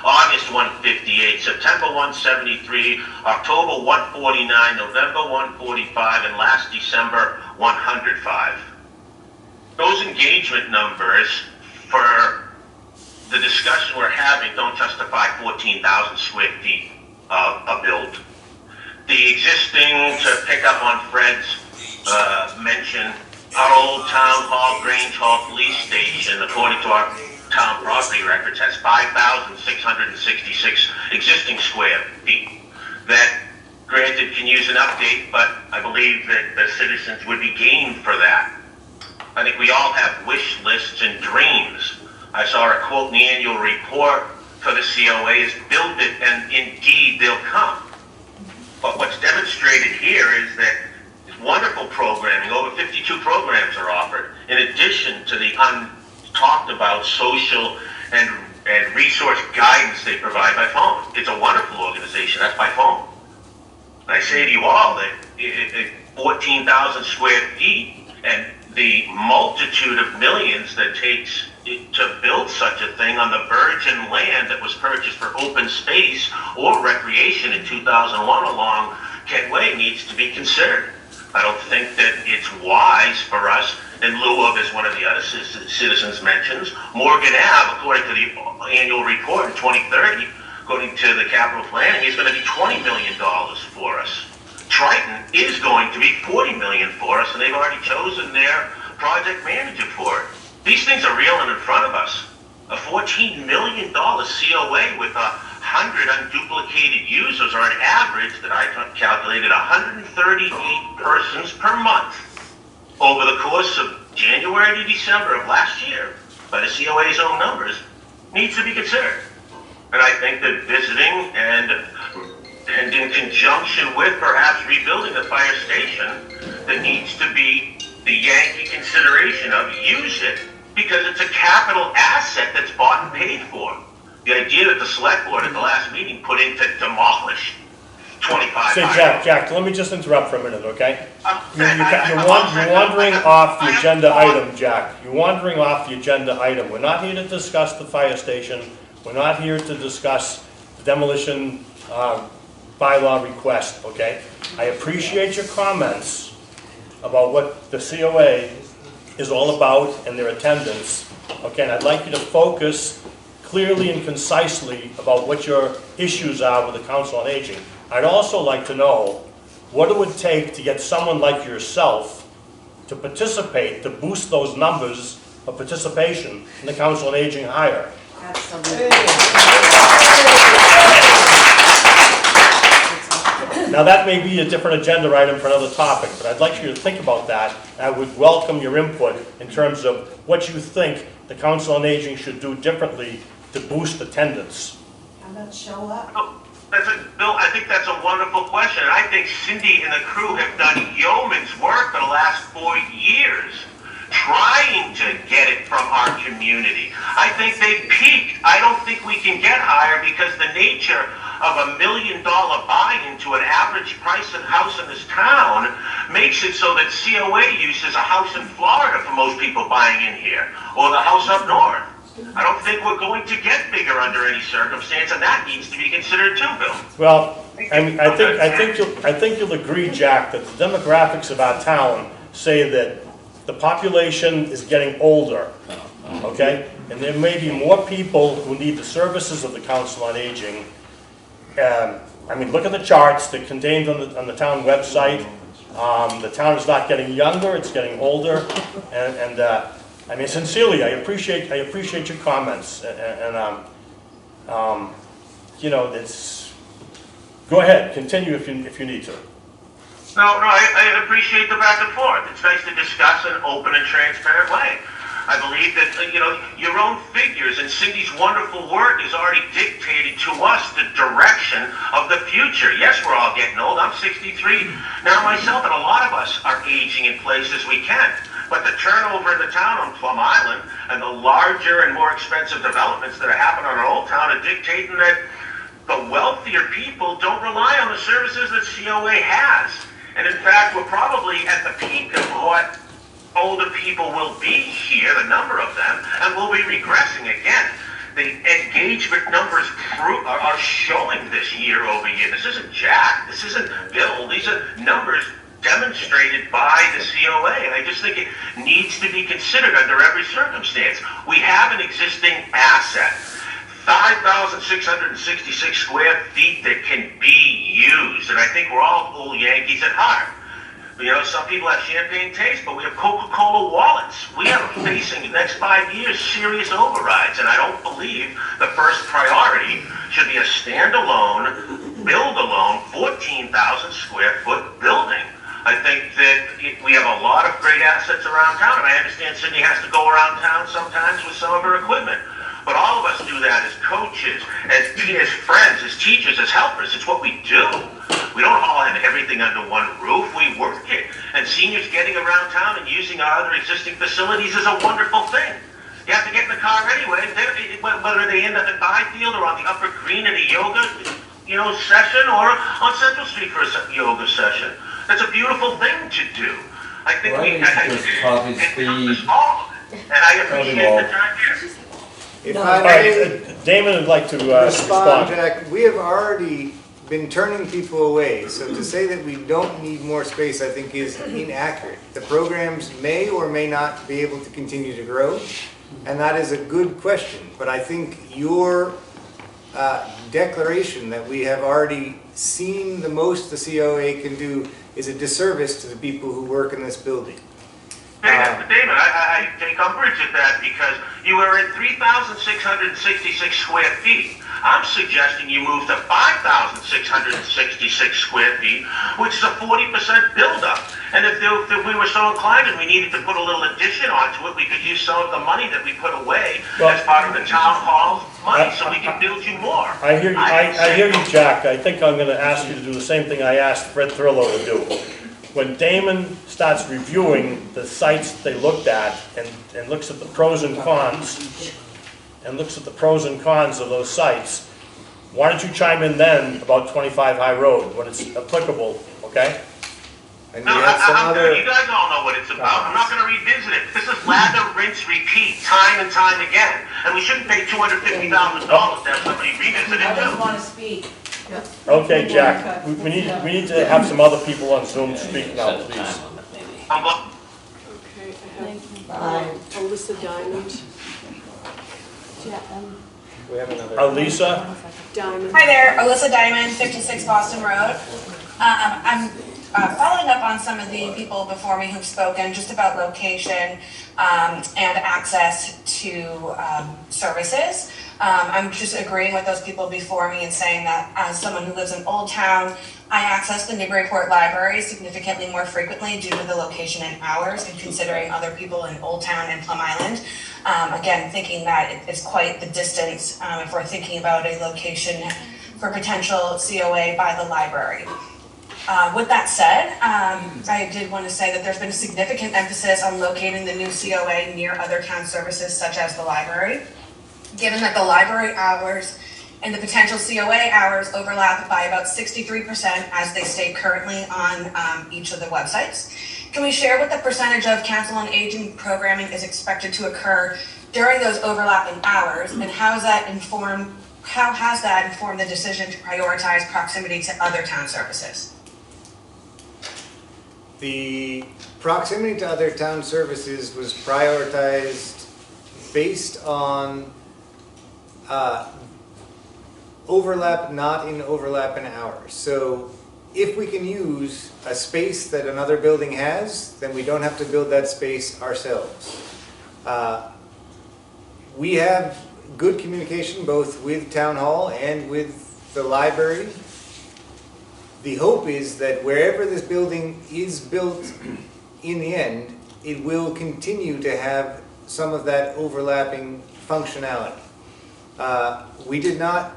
August 158, September 173, October 149, November 145, and last December 105. Those engagement numbers for the discussion we're having don't justify 14,000 square feet of a build. The existing, to pick up on Fred's mention, our old town hall, Grange Hall Police Station, according to our town property records, has 5,666 existing square feet. That, granted, can use an update, but I believe that the citizens would be game for that. I think we all have wish lists and dreams. I saw a quote in the annual report for the COA is build it and indeed they'll come. But what's demonstrated here is that wonderful programming, over 52 programs are offered, in addition to the untalked about social and resource guidance they provide by phone. It's a wonderful organization, that's by phone. And I say to you all that 14,000 square feet and the multitude of millions that takes to build such a thing on the virgin land that was purchased for open space or recreation in 2001 along Kent Way needs to be considered. I don't think that it's wise for us, in lieu of, as one of the other citizens mentions, Morgan Ave, according to the annual report in 2030, according to the capital planning, is going to be $20 million for us. Triton is going to be $40 million for us, and they've already chosen their project manager for it. These things are real and in front of us. A $14 million COA with 100 unduplicated users, or an average that I calculated 138 persons per month over the course of January to December of last year, by the COA's own numbers, needs to be considered. And I think that visiting and in conjunction with perhaps rebuilding the fire station, there needs to be the Yankee consideration of use it because it's a capital asset that's bought and paid for. The idea that the select board at the last meeting put in to demolish 25. Say, Jack, let me just interrupt for a minute, okay? You're wandering off the agenda item, Jack. You're wandering off the agenda item. We're not here to discuss the fire station. We're not here to discuss the demolition bylaw request, okay? I appreciate your comments about what the COA is all about and their attendance, okay? And I'd like you to focus clearly and concisely about what your issues are with the Council on Aging. I'd also like to know what it would take to get someone like yourself to participate, to boost those numbers of participation in the Council on Aging higher. Absolutely. Now that may be a different agenda item for another topic, but I'd like you to think about that. I would welcome your input in terms of what you think the Council on Aging should do differently to boost attendance. I'm not show up. Bill, I think that's a wonderful question. And I think Cindy and the crew have done yeoman's work for the last 4 years trying to get it from our community. I think they peaked. I don't think we can get higher because the nature of $1 million buy-in to an average price of house in this town makes it so that COA use is a house in Florida for most people buying in here, or the house up north. I don't think we're going to get bigger under any circumstance, and that needs to be considered too, Bill. Well, I think you'll agree, Jack, that the demographics of our town say that the population is getting older, okay? And there may be more people who need the services of the Council on Aging. I mean, look at the charts that are contained on the town website. The town is not getting younger, it's getting older. And I mean, sincerely, I appreciate your comments. You know, go ahead, continue if you need to. No, I appreciate the back and forth. It's nice to discuss in an open and transparent way. I believe that, your own figures and Cindy's wonderful work is already dictated to us the direction of the future. Yes, we're all getting old. I'm 63 now myself, and a lot of us are aging in places we can. But the turnover in the town on Plum Island and the larger and more expensive developments that are happening on our old town are dictating that the wealthier people don't rely on the services that COA has. And in fact, we're probably at the peak of what older people will be here, the number of them, and we'll be regressing again. The engagement numbers are showing this year over year. This isn't Jack, this isn't Bill, these are numbers demonstrated by the COA, and I just think it needs to be considered under every circumstance. We have an existing asset, 5,666 square feet that can be used, and I think we're all old Yankees at heart. Some people have champagne taste, but we have Coca-Cola wallets. We are facing the next 5 years serious overrides, and I don't believe the first priority should be a standalone, build-alone, 14,000 square foot building. I think that we have a lot of great assets around town, and I understand Cindy has to go around town sometimes with some of her equipment. But all of us do that as coaches, as friends, as teachers, as helpers. It's what we do. We don't all have everything under one roof. We work it. And seniors getting around town and using our other existing facilities is a wonderful thing. You have to get in the car anyway, whether they end up at Byfield or on the upper green in a yoga session or on Central Street for a yoga session. That's a beautiful thing to do. I think And I appreciate the time here. If All I right, may Damon would like to respond, respond. Jack, we have already been turning people away, so to say that we don't need more space, I think, is inaccurate. The programs may or may not be able to continue to grow, and that is a good question. But I think your declaration that we have already seen the most the COA can do is a disservice to the people who work in this building. David, I take umbrage at that because you were at 3,666 square feet. I'm suggesting you move to 5,666 square feet, which is a 40% buildup. And if we were so inclined and we needed to put a little addition onto it, we could use some of the money that we put away as part of the town hall money, so we can build you more. I hear you, Jack. I think I'm going to ask you to do the same thing I asked Fred Thurlow to do. When Damon starts reviewing the sites they looked at and looks at the pros and cons, of those sites, why don't you chime in then about 25 High Road when it's applicable, okay? And No, we have some I'm good. other. You guys all know what it's about. I'm not going to revisit it. This is lather, rinse, repeat, time and time again. And we shouldn't pay $250,000 to have somebody revisit it too. want to speak. Okay, Jack, we need to have some other people on Zoom speak now, Set a please. time limit, maybe. Okay, I have Alyssa Diamond. We have another. Alisa? Diamond. Hi there, Alyssa Diamond, 56 Boston Road. I'm following up on some of the people before me who've spoken just about location and access to services. I'm just agreeing with those people before me and saying that as someone who lives in Old Town, I access the Newburyport Library significantly more frequently due to the location and hours, and considering other people in Old Town and Plum Island. Again, thinking that it's quite the distance if we're thinking about a location for potential COA by the library. With that said, I did want to say that there's been a significant emphasis on locating the new COA near other town services such as the library. Given that the library hours and the potential COA hours overlap by about 63% as they state currently on each of the websites. Can we share what the percentage of Council on Aging programming is expected to occur during those overlapping hours, and how has that informed the decision to prioritize proximity to other town services? The proximity to other town services was prioritized based on overlap, not in overlap in hours. So if we can use a space that another building has, then we don't have to build that space ourselves. We have good communication both with Town Hall and with the library. The hope is that wherever this building is built in the end, it will continue to have some of that overlapping functionality. We did not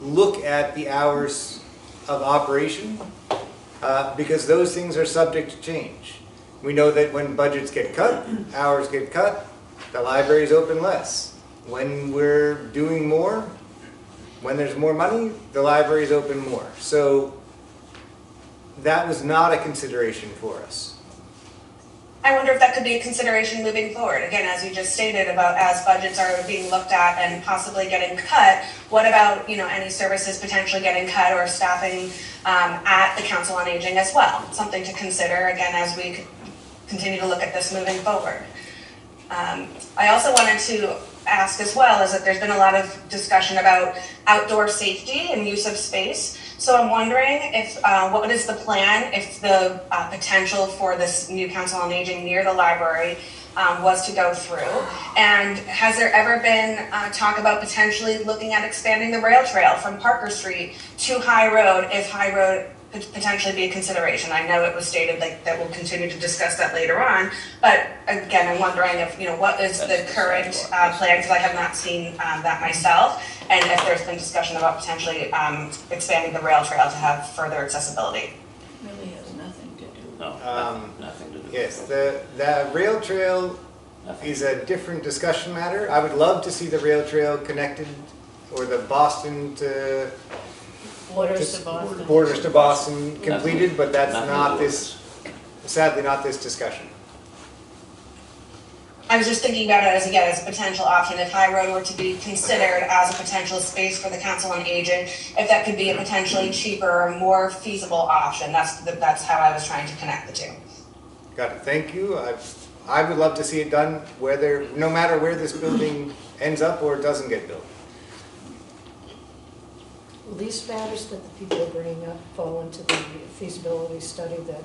look at the hours of operation because those things are subject to change. We know that when budgets get cut, hours get cut, the library's open less. When we're doing more, when there's more money, the library's open more. So that was not a consideration for us. I wonder if that could be a consideration moving forward. Again, as you just stated about as budgets are being looked at and possibly getting cut, what about, any services potentially getting cut or staffing at the Council on Aging as well? Something to consider, again, as we continue to look at this moving forward. I also wanted to ask as well is that there's been a lot of discussion about outdoor safety and use of space. So I'm wondering if what is the plan if the potential for this new Council on Aging near the library was to go through? And has there ever been talk about potentially looking at expanding the rail trail from Parker Street to High Road if High Road could potentially be a consideration? I know it was stated that we'll continue to discuss that later on, but again, I'm wondering if, what is the current plan, because I have not seen that myself, and if there's been discussion about potentially expanding the rail trail to have further accessibility. Really has nothing to do. No, nothing to do. Yes, the rail trail is a different discussion matter. I would love to see the rail trail connected, or the Boston to Borders to Boston completed, but that's not this, sadly not this discussion. I was just thinking about it as a potential option if High Road were to be considered as a potential space for the Council on Aging, if that could be a potentially cheaper or more feasible option. That's how I was trying to connect the two. Got it. Thank you. I would love to see it done no matter where this building ends up or doesn't get built. These matters that the people are bringing up fall into the feasibility study that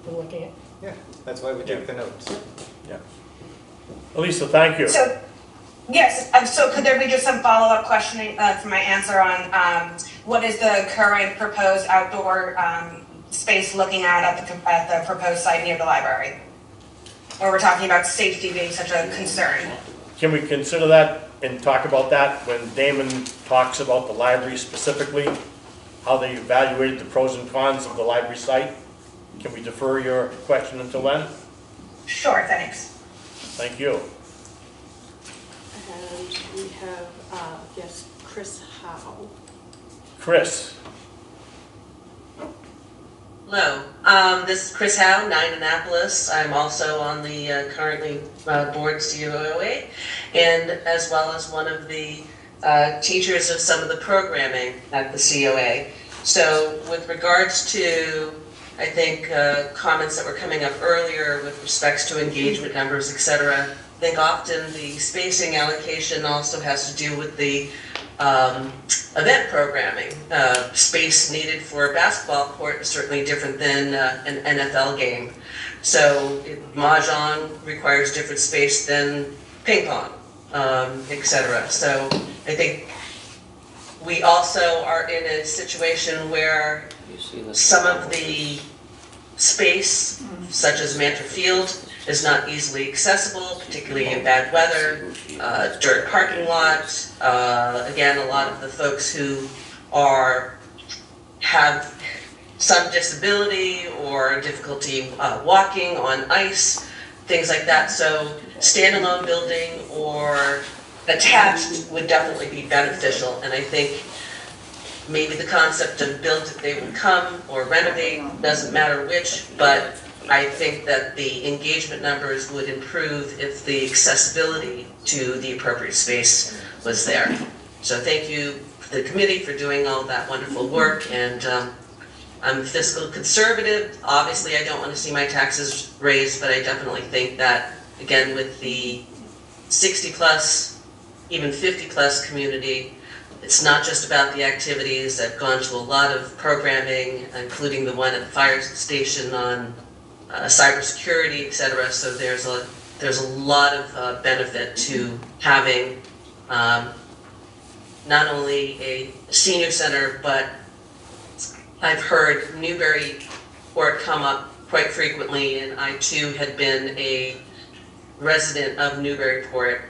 we're looking at. Yeah, that's why we took the notes. Yeah. Elisa, thank you. So, yes, so could there be just some follow-up questioning for my answer on what is the current proposed outdoor space looking at the proposed site near the library? Or we're talking about safety being such a concern. Can we consider that and talk about that when Damon talks about the library specifically, how they evaluated the pros and cons of the library site? Can we defer your question until then? Sure, thanks. Thank you. And we have, yes, Chris Howe. Chris. Hello, this is Chris Howe, 9 Annapolis. I'm also on the currently board COA, and as well as one of the teachers of some of the programming at the COA. So with regards to, I think, comments that were coming up earlier with respects to engagement numbers, et cetera, I think often the spacing allocation also has to do with the event programming. Space needed for a basketball court is certainly different than an NFL game. So Mahjong requires different space than ping pong, etc. So I think we also are in a situation where some of the space, such as Mantor Field, is not easily accessible, particularly in bad weather, dirt parking lot. Again, a lot of the folks who have some disability or difficulty walking on ice, things like that. So standalone building or attached would definitely be beneficial. And I think maybe the concept of build if they would come or renovate, doesn't matter which, but I think that the engagement numbers would improve if the accessibility to the appropriate space was there. So thank you to the committee for doing all that wonderful work, and I'm fiscal conservative. Obviously, I don't want to see my taxes raised, but I definitely think that, again, with the 60 plus, even 50 plus community, it's not just about the activities. I've gone to a lot of programming, including the one at the fire station on cybersecurity, etc. So there's a lot of benefit to having not only a senior center, but I've heard Newburyport come up quite frequently, and I too had been a resident of Newburyport.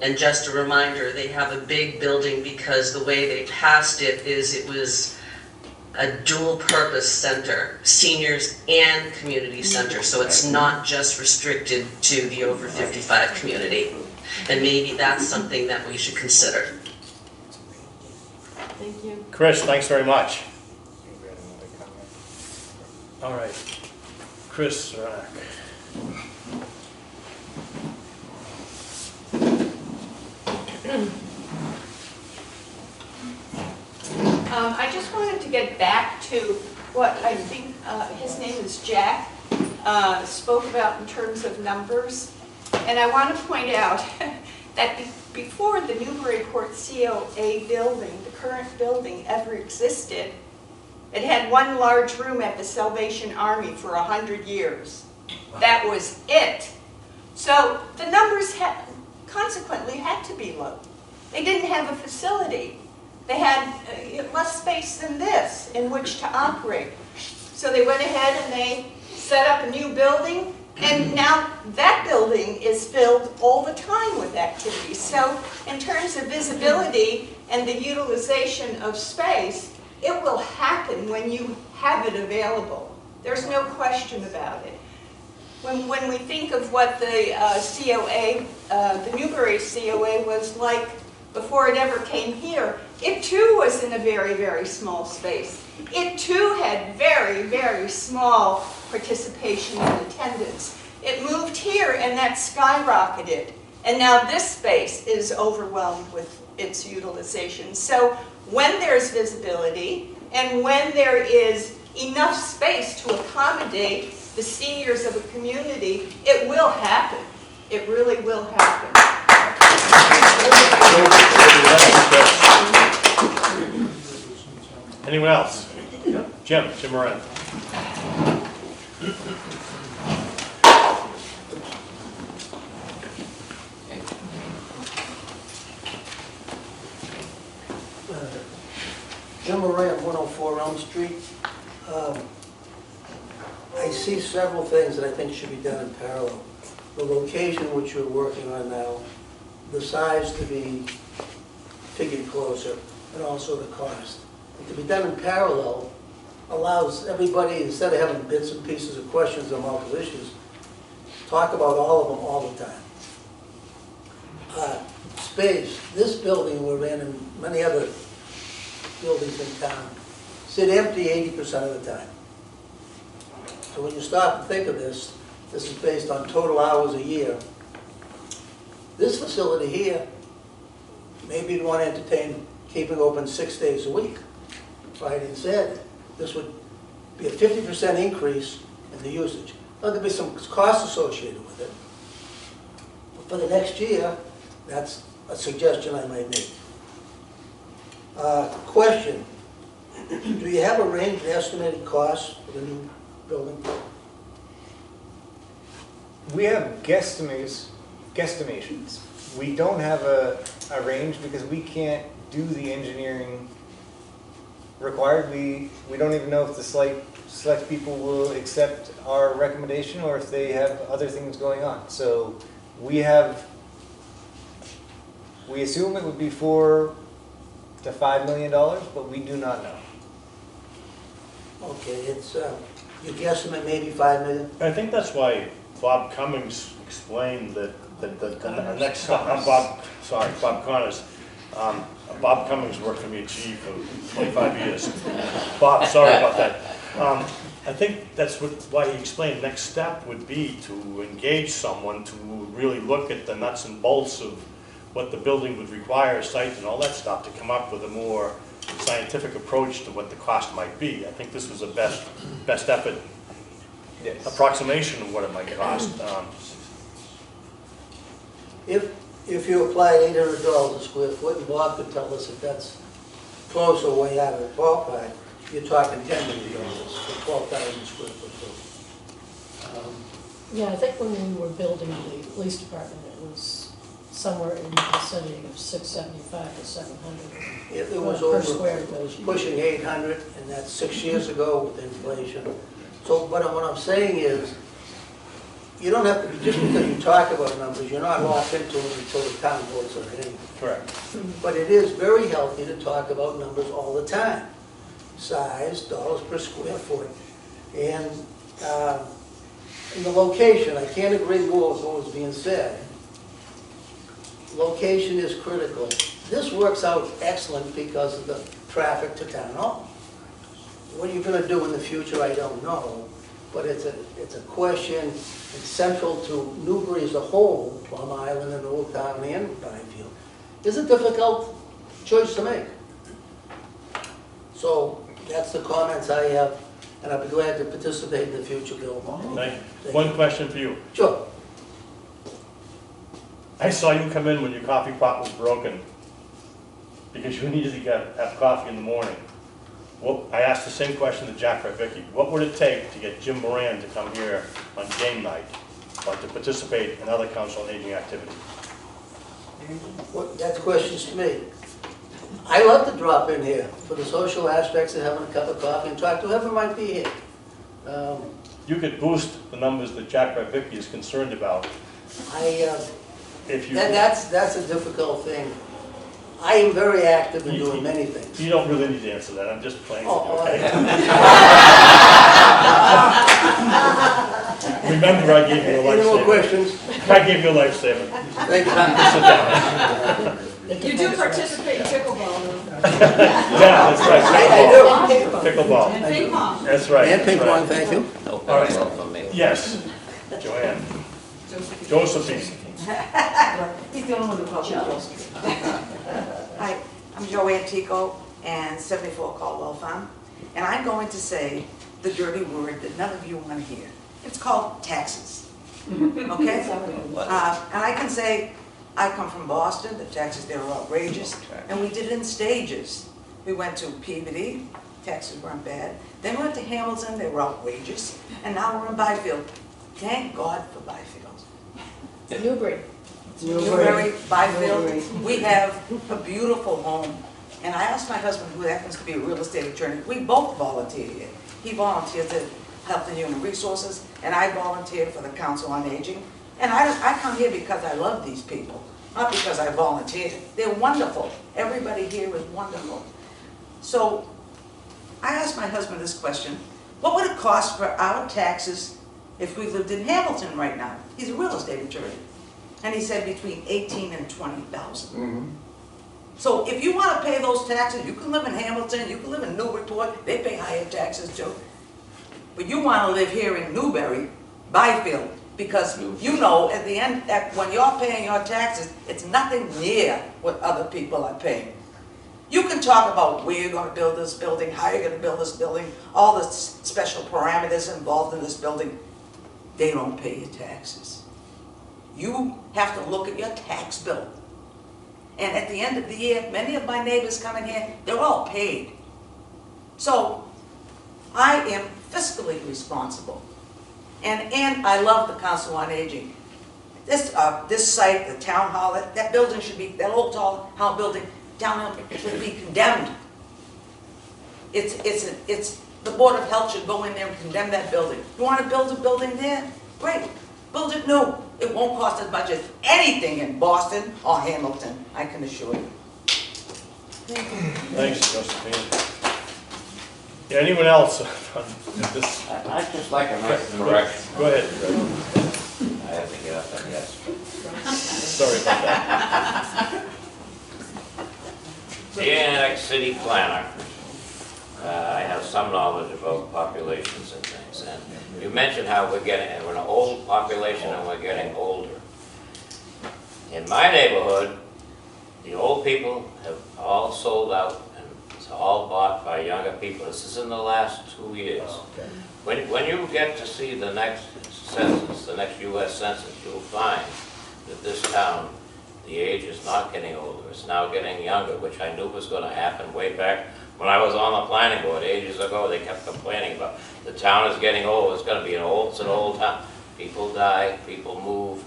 And just a reminder, they have a big building because the way they passed it is it was a dual purpose center, seniors and community center. So it's not just restricted to the over 55 community. And maybe that's something that we should consider. Thank you. Chris, thanks very much. All right, Chris Rack. I just wanted to get back to what I think his name is Jack spoke about in terms of numbers. And I want to point out that before the Newburyport COA building, the current building, ever existed, it had one large room at the Salvation Army for 100 years. That was it. So the numbers consequently had to be low. They didn't have a facility. They had less space than this in which to operate. So they went ahead and they set up a new building, and now that building is filled all the time with activities. So in terms of visibility and the utilization of space, it will happen when you have it available. There's no question about it. When we think of what the COA, the Newbury COA was like before it ever came here, it too was in a very, very small space. It too had very, very small participation and attendance. It moved here and that skyrocketed. And now this space is overwhelmed with its utilization. So when there's visibility and when there is enough space to accommodate the seniors of a community, it will happen. It really will happen. Anyone else? Jim Moran. Jim Moran, 104 Elm Street. I see several things that I think should be done in parallel. The location which you're working on now, the size to be figured closer, and also the cost. And to be done in parallel allows everybody, instead of having bits and pieces of questions on multiple issues, talk about all of them all the time. Space, this building we're in and many other buildings in town sit empty 80% of the time. So when you stop and think of this, this is based on total hours a year. This facility here, maybe you'd want to entertain keeping open 6 days a week, Friday and Saturday. This would be a 50% increase in the usage. Now, there'd be some costs associated with it. But for the next year, that's a suggestion I might make. Question, do you have a range of estimated costs for the new building? We have guesstimations. We don't have a range because we can't do the engineering required. We don't even know if the select people will accept our recommendation or if they have other things going on. So we assume it would be $4 to $5 million, but we do not know. Okay, it's, you guesstimate maybe 5 million? I think that's why Bob Cummings explained that the next stop, Bob Connors. Bob Cummings worked for me at GE for 25 years. Bob, sorry about that. I think that's why he explained next step would be to engage someone to really look at the nuts and bolts of what the building would require, site and all that stuff, to come up with a more scientific approach to what the cost might be. I think this was a best effort approximation of what it might cost. If you apply $800 a square foot, and Bob could tell us if that's close or way out of the ballpark, you're talking $10 million for 12,000 square foot building. Yeah, I think when we were building the police department, it was somewhere in the vicinity of $675 to $700 It was per over, square it was foot. pushing 800, and that's 6 years ago with inflation. So, but what I'm saying is, you don't have to be, just because you talk about numbers, you're not locked into them until the town votes on anything. Correct. But it is very healthy to talk about numbers all the time. Size, dollars per square foot, and the location, I can't agree more with what was being said. Location is critical. This works out excellent because of the traffic to town hall. What you're going to do in the future, I don't know, but it's a question. It's central to Newbury as a whole, Plum Island and Old Town and Byfield. It's a difficult choice to make. So that's the comments I have, and I'll be glad to participate in the future, Bill. Thank you. One question for you. Sure. I saw you come in when your coffee pot was broken because you needed to have coffee in the morning. Well, I asked the same question to Jack Ravicki. What would it take to get Jim Moran to come here on game night or to participate in other council on aging activities? Well, that's questions to me. I love to drop in here for the social aspects of having a cup of coffee and talk to whoever might be here. You could boost the numbers that Jack Ravicki is concerned about. That's a difficult thing. I am very active in doing many things. You don't really need to answer that. I'm just playing with you, okay? Remember, I gave you a lifesaver. Any more questions? I gave you a lifesaver. Thank you. Sit down. You do participate in pickleball, though. Yeah, that's right. I do. Pickleball. And ping pong. That's right. And ping that's pong, right. thank you. No, All right. from me. Yes, Joanne. Josephine. He's the only one who calls me Joseph. Hi, I'm Joanne Tico, and 74 Caldwell Farm, and I'm going to say the dirty word that none of you want to hear. It's called taxes. Okay? And I can say, I come from Boston, the taxes there are outrageous, and we did it in stages. We went to Peabody, taxes weren't bad. Then we went to Hamilton, they were outrageous, and now we're in Byfield. Thank God for Byfield. Newbury. Newbury, Byfield, we have a beautiful home. And I asked my husband, who happens to be a real estate attorney, we both volunteer here. He volunteers at Health and Human Resources, and I volunteer for the Council on Aging. And I come here because I love these people, not because I volunteered. They're wonderful. Everybody here is wonderful. So I asked my husband this question: what would it cost for our taxes if we lived in Hamilton right now? He's a real estate attorney. And he said between $18,000 and $20,000. So if you want to pay those taxes, you can live in Hamilton, you can live in Newburyport, they pay higher taxes too. But you want to live here in Newbury, Byfield, because you know at the end, when you're paying your taxes, it's nothing near what other people are paying. You can talk about where you're going to build this building, how you're going to build this building, all the special parameters involved in this building. They don't pay your taxes. You have to look at your tax bill. And at the end of the year, many of my neighbors come in here, they're all paid. So I am fiscally responsible. And I love the Council on Aging. This site, the town hall, that building should be, that old town hall building, town hall should be condemned. The Board of Health should go in there and condemn that building. You want to build a building there? Great. Build it new. It won't cost as much as anything in Boston or Hamilton, I can assure you. Thanks, Josephine. Yeah, anyone else on this? I'd just like a nice correction. Go ahead, Fred. I have to get up and yes. Sorry about that. Being an ex-city planner, I have some knowledge about populations and things. And you mentioned how we're an old population and we're getting older. In my neighborhood, the old people have all sold out and it's all bought by younger people. This is in the last 2 years. When you get to see the next census, the next US Census, you'll find that this town, the age is not getting older, it's now getting younger, which I knew was gonna happen way back when I was on the planning board ages ago. They kept complaining about the town is getting old, it's an old town. People die, people move,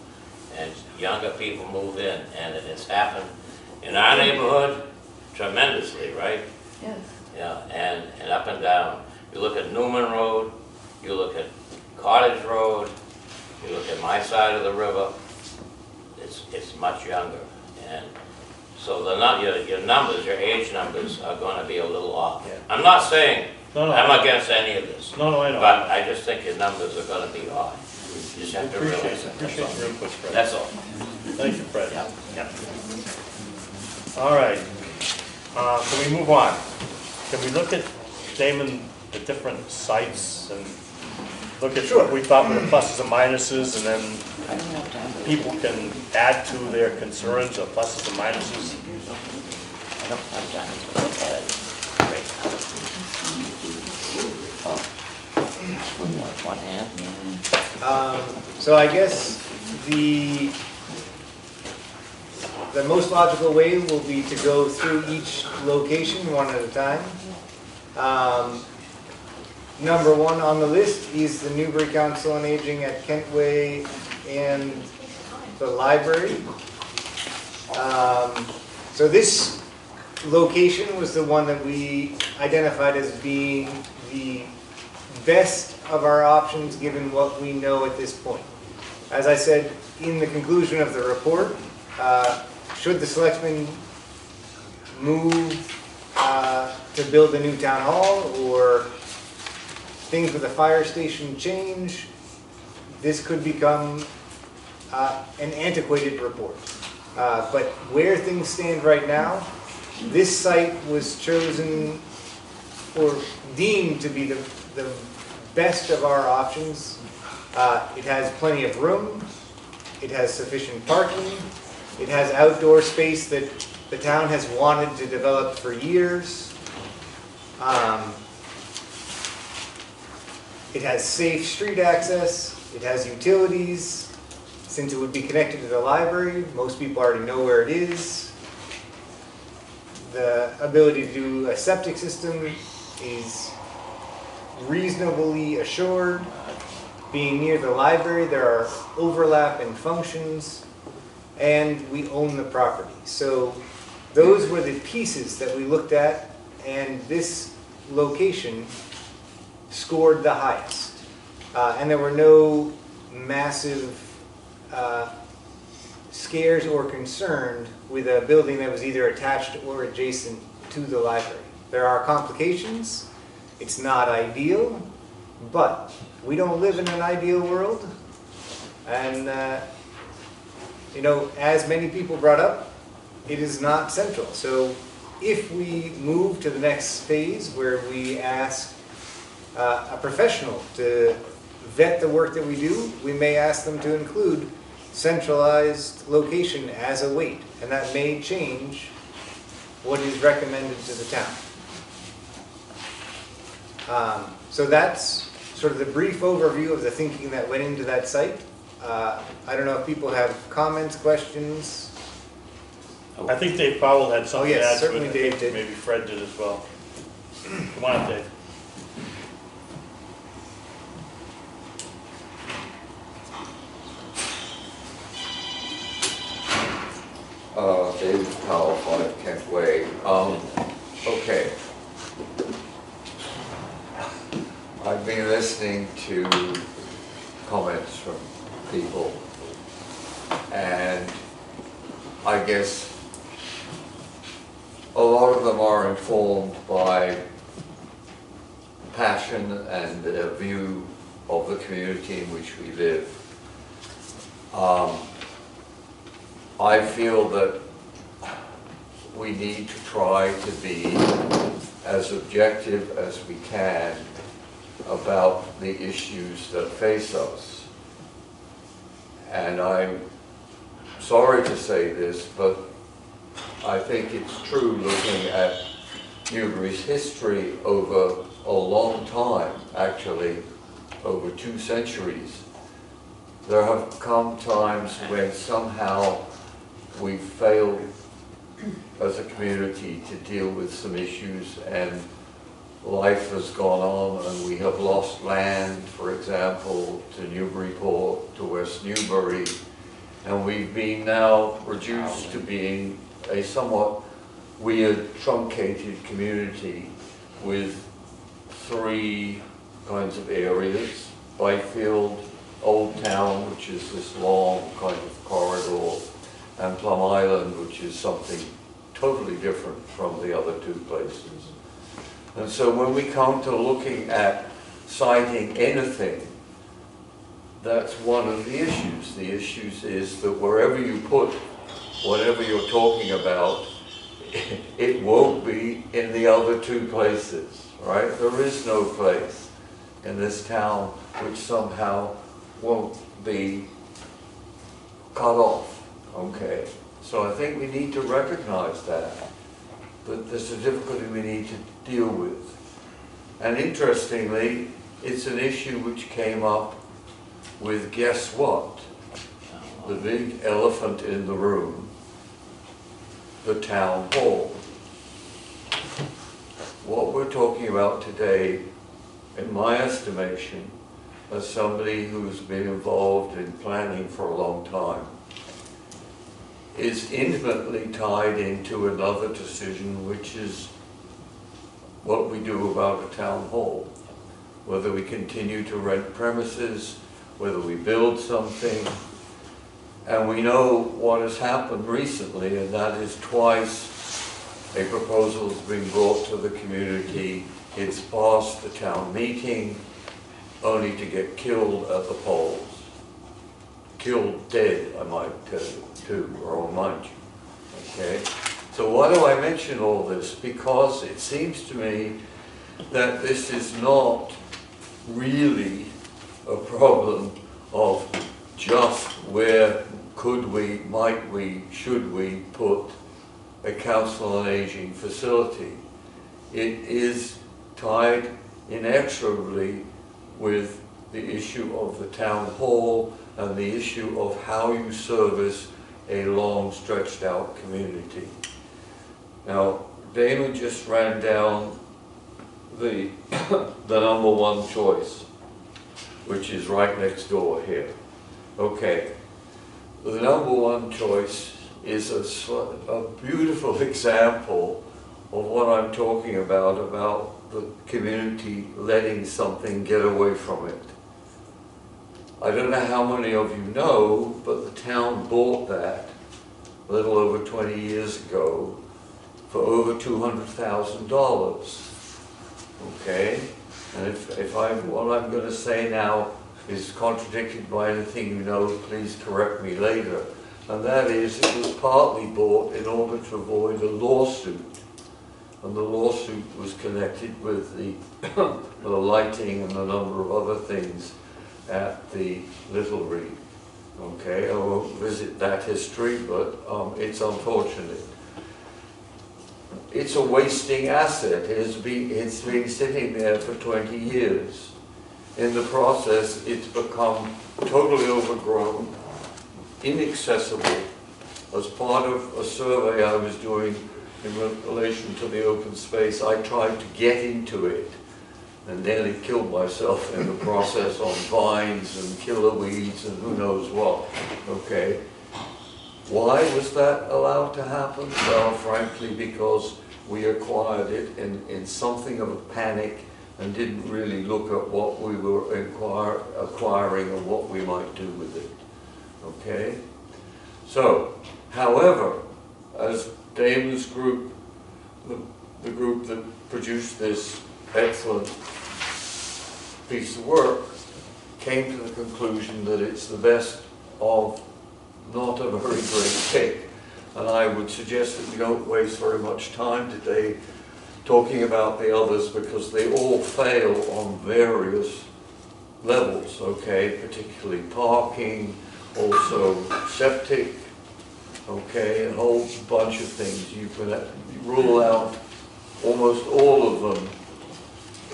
and younger people move in, and it has happened in our neighborhood tremendously, right? Yes. Yeah, and up and down. You look at Newman Road, you look at Cottage Road, you look at my side of the river, it's much younger. And so your numbers, your age numbers are gonna be a little off. I'm not saying I'm against any of this. No, I know. But I just think your numbers are gonna be off. You just have to realize that. Appreciate your input, Fred. That's all. Thank you, Fred. Yeah. All right. Can we move on? Can we look at, Damon, the different sites and look at what we thought were the pluses and minuses, and then people can add to their concerns or pluses and minuses? I don't have time to look at it. Great. One hand. So I guess the most logical way will be to go through each location one at a time. Number one on the list is the Newbury Council on Aging at Kentway and the library. So this location was the one that we identified as being the best of our options given what we know at this point. As I said in the conclusion of the report, should the selectmen move to build a new town hall or things with the fire station change, this could become an antiquated report. But where things stand right now, this site was chosen or deemed to be the best of our options. It has plenty of room, it has sufficient parking, it has outdoor space that the town has wanted to develop for years. It has safe street access, it has utilities. Since it would be connected to the library, most people already know where it is. The ability to do a septic system is reasonably assured. Being near the library, there are overlap in functions, and we own the property. So those were the pieces that we looked at, and this location scored the highest. And there were no massive scares or concerned with a building that was either attached or adjacent to the library. There are complications. It's not ideal, but we don't live in an ideal world. And, as many people brought up, it is not central. So if we move to the next phase where we ask a professional to vet the work that we do, we may ask them to include centralized location as a weight, and that may change what is recommended to the town. So that's sort of the brief overview of the thinking that went into that site. I don't know if people have comments, questions. I think Dave Powell had something to add to it. Certainly Dave did. Maybe Fred did as well. Come on up, Dave. David Powell, 5 Kent Way. Okay. I've been listening to comments from people, and I guess a lot of them are informed by passion and a view of the community in which we live. I feel that we need to try to be as objective as we can about the issues that face us. And I'm sorry to say this, but I think it's true looking at Newbury's history over a long time, actually, over 2 centuries. There have come times when somehow we've failed as a community to deal with some issues, and life has gone on and we have lost land, for example, to Newburyport, to West Newbury, and we've been now reduced to being a somewhat weird, truncated community with 3 kinds of areas: Byfield, Old Town, which is this long kind of corridor, and Plum Island, which is something totally different from the other 2 places. And so when we come to looking at citing anything, that's one of the issues. The issues is that wherever you put whatever you're talking about, it won't be in the other 2 places, right? There is no place in this town which somehow won't be cut off, okay? So I think we need to recognize that there's a difficulty we need to deal with. And interestingly, it's an issue which came up with, guess what? The big elephant in the room, the town hall. What we're talking about today, in my estimation, as somebody who's been involved in planning for a long time, is intimately tied into another decision, which is what we do about a town hall. Whether we continue to rent premises, whether we build something. And we know what has happened recently, and that is twice a proposal has been brought to the community. It's passed the town meeting, only to get killed at the polls. Killed dead, I might tell you, too, or remind you. Okay? So why do I mention all this? Because it seems to me that this is not really a problem of just where could we, might we, should we put a council on aging facility. It is tied inexorably with the issue of the town hall and the issue of how you service a long stretched out community. Now, Damon just ran down the number 1 choice, which is right next door here. Okay, the number 1 choice is a beautiful example of what I'm talking about the community letting something get away from it. I don't know how many of you know, but the town bought that a little over 20 years ago for over $200,000. Okay? And if what I'm going to say now is contradicted by anything you know, please correct me later. And that is, it was partly bought in order to avoid a lawsuit. And the lawsuit was connected with the lighting and a number of other things at the Little Reed. Okay, I won't visit that history, but it's unfortunate. It's a wasting asset. It's been sitting there for 20 years. In the process, it's become totally overgrown, inaccessible. As part of a survey I was doing in relation to the open space, I tried to get into it and nearly killed myself in the process on vines and killer weeds and who knows what. Okay. Why was that allowed to happen? Well, frankly, because we acquired it in something of a panic and didn't really look at what we were acquiring and what we might do with it. Okay? So, however, as Damon's group, the group that produced this excellent piece of work, came to the conclusion that it's the best of not a very great pick. And I would suggest that we don't waste very much time today talking about the others, because they all fail on various levels, okay, particularly parking, also septic, okay, a whole bunch of things. You can rule out almost all of them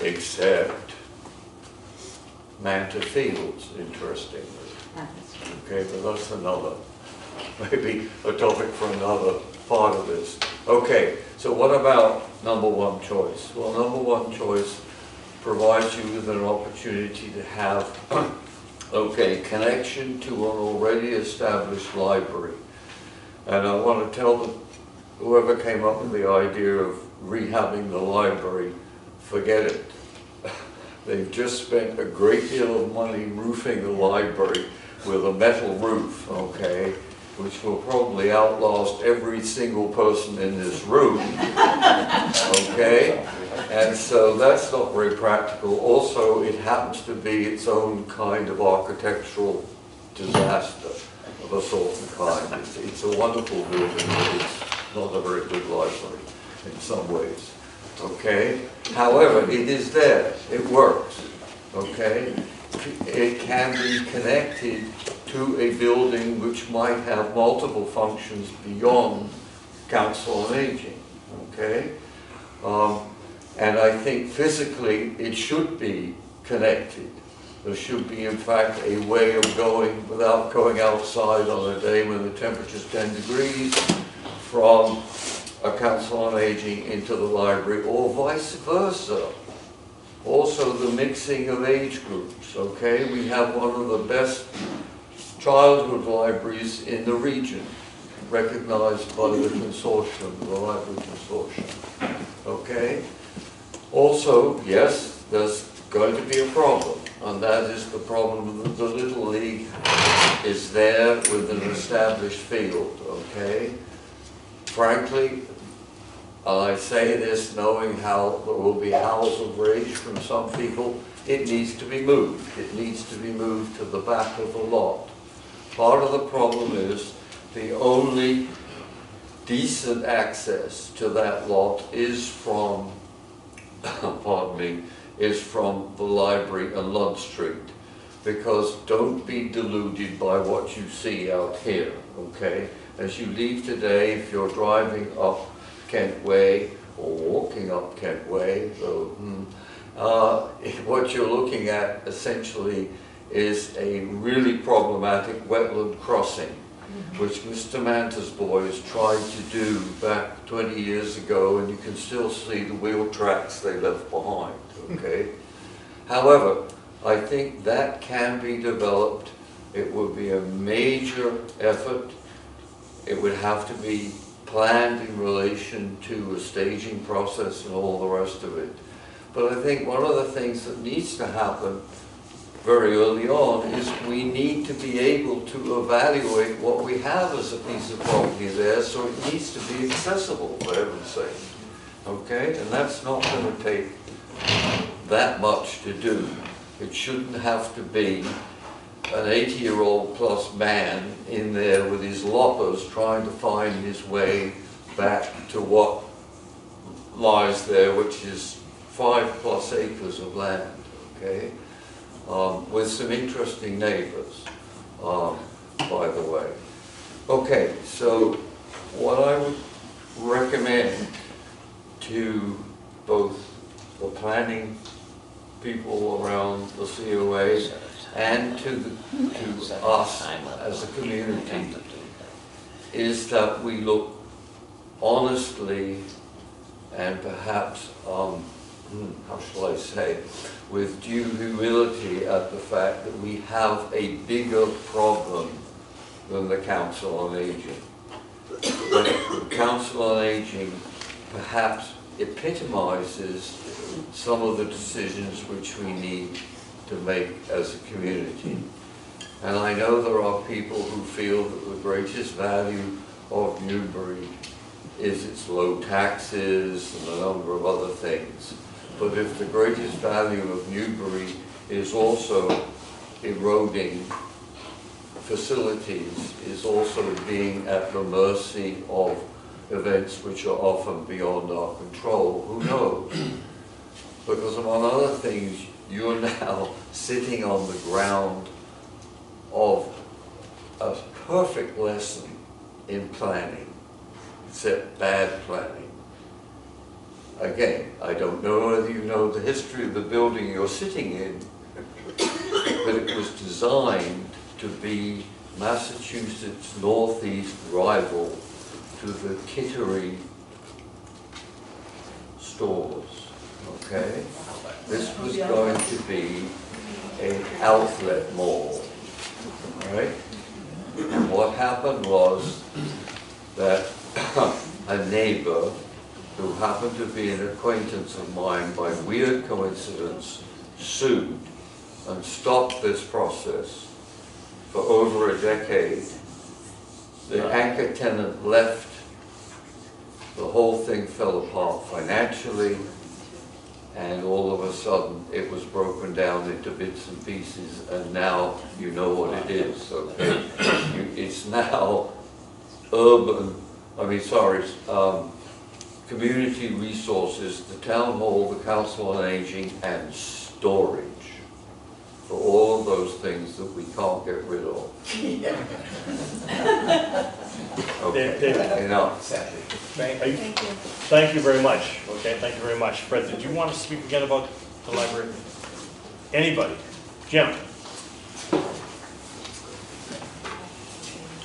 except Manta Fields, interestingly. Okay, but that's another, maybe a topic for another part of this. Okay, so what about number one choice? Well, number one choice provides you with an opportunity to have, okay, connection to an already established library. And I want to tell whoever came up with the idea of rehabbing the library, forget it. They've just spent a great deal of money roofing the library with a metal roof, okay, which will probably outlast every single person in this room, okay? And so that's not very practical. Also, it happens to be its own kind of architectural disaster of a certain kind. It's a wonderful building, but it's not a very good library in some ways, okay? However, it is there, it works, okay? It can be connected to a building which might have multiple functions beyond Council on Aging, okay? And I think physically it should be connected. There should be, in fact, a way of going without going outside on a day when the temperature's 10 degrees from a Council on Aging into the library, or vice versa. Also, the mixing of age groups, okay? We have one of the best childhood libraries in the region, recognized by the consortium, the Library Consortium, okay? Also, yes, there's going to be a problem, and that is the problem that the Little League is there with an established field, okay? Frankly, I say this knowing how there will be howls of rage from some people, it needs to be moved. It needs to be moved to the back of the lot. Part of the problem is the only decent access to that lot is from, pardon me, is from the library and Lund Street. Because don't be deluded by what you see out here, okay? As you leave today, if you're driving up Kent Way or walking up Kent Way, what you're looking at essentially is a really problematic wetland crossing, which Mr. Manta's boys tried to do back 20 years ago, and you can still see the wheel tracks they left behind, okay? However, I think that can be developed. It would be a major effort. It would have to be planned in relation to a staging process and all the rest of it. But I think one of the things that needs to happen very early on is we need to be able to evaluate what we have as a piece of property there, so it needs to be accessible, for heaven's sake. Okay? And that's not going to take that much to do. It shouldn't have to be an 80-year-old plus man in there with his loppers trying to find his way back to what lies there, which is 5+ acres of land, okay? With some interesting neighbors, by the way. Okay, so what I would recommend to both the planning people around the COA and to us as a community is that we look honestly and perhaps, how shall I say, with due humility at the fact that we have a bigger problem than the Council on Aging. The Council on Aging perhaps epitomizes some of the decisions which we need to make as a community. And I know there are people who feel that the greatest value of Newbury is its low taxes and a number of other things. But if the greatest value of Newbury is also eroding facilities, is also being at the mercy of events which are often beyond our control. Who knows? Because among other things, you're now sitting on the ground of a perfect lesson in planning, except bad planning. Again, I don't know whether you know the history of the building you're sitting in, but it was designed to be Massachusetts' northeast rival to the Kittery stores, okay? This was going to be an outlet mall, right? And what happened was that a neighbor who happened to be an acquaintance of mine by weird coincidence sued and stopped this process for over a decade. The anchor tenant left, the whole thing fell apart financially, and all of a sudden it was broken down into bits and pieces, and now you know what it is, okay? It's now community resources, the town hall, the council on aging, and storage for all of those things that we can't get rid of. Okay, enough. Thank you very much. Okay, thank you very much. Fred, did you want to speak again about the library? Anybody? Jim?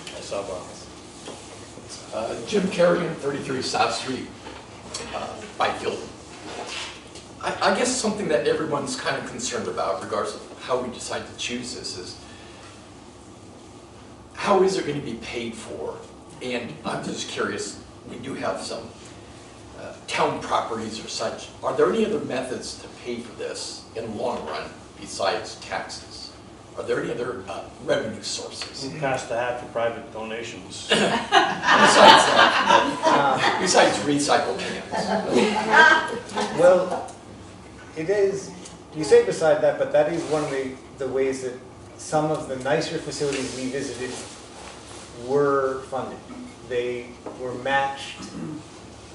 I saw Bob. Jim Kerrigan, 33 South Street, Byfield. I guess something that everyone's kind of concerned about, regardless of how we decide to choose this, is how is it going to be paid for? And I'm just curious, we do have some town properties or such. Are there any other methods to pay for this in the long run besides taxes? Are there any other revenue sources? We passed the hat for private donations. Besides recycle cans. Well, it is, you say beside that, but that is one of the ways that some of the nicer facilities we visited were funded. They were matched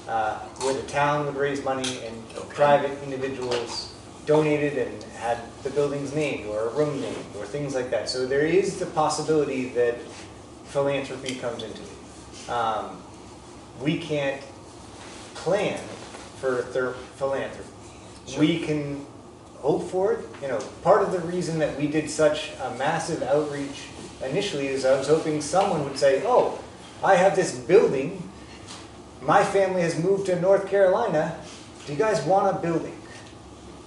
where the town would raise money and private individuals donated and had the buildings named or a room named or things like that. So there is the possibility that philanthropy comes into it. We can't plan for philanthropy. Sure. We can hope for it. You know, part of the reason that we did such a massive outreach initially is I was hoping someone would say, oh, I have this building. My family has moved to North Carolina. Do you guys want a building?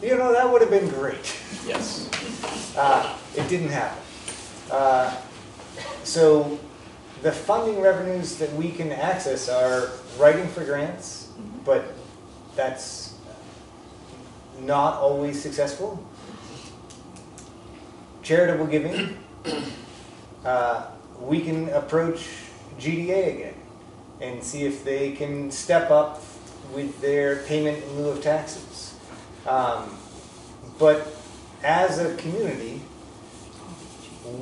You know, that would have been great. Yes. It didn't happen. So the funding revenues that we can access are writing for grants, but that's not always successful. Charitable giving. We can approach GDA again and see if they can step up with their payment in lieu of taxes. But as a community,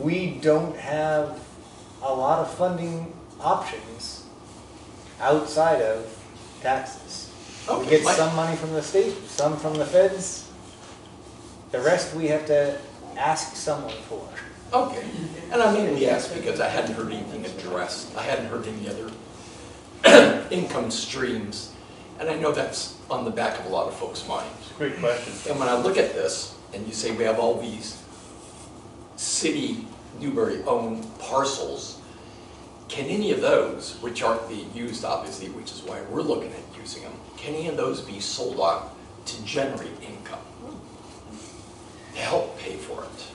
we don't have a lot of funding options outside of taxes. We get some money from the state, some from the feds. The rest we have to ask someone for. Okay, and I mainly asked because I hadn't heard anything addressed. I hadn't heard any other income streams, and I know that's on the back of a lot of folks' minds. Great question. And when I look at this, and you say we have all these city Newbury-owned parcels, can any of those, which aren't being used obviously, which is why we're looking at using them, can any of those be sold off to generate income, to help pay for it?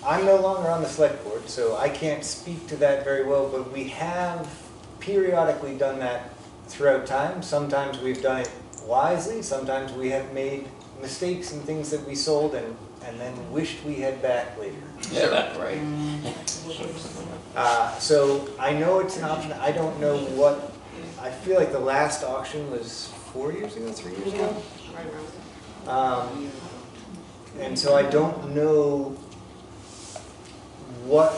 I'm no longer on the select board, so I can't speak to that very well, but we have periodically done that throughout time. Sometimes we've done it wisely, sometimes we have made mistakes and things that we sold and then wished we had back later. Yeah, right. So I know it's an option. I don't know what, I feel like the last auction was 4 years ago, 3 years ago. And so I don't know what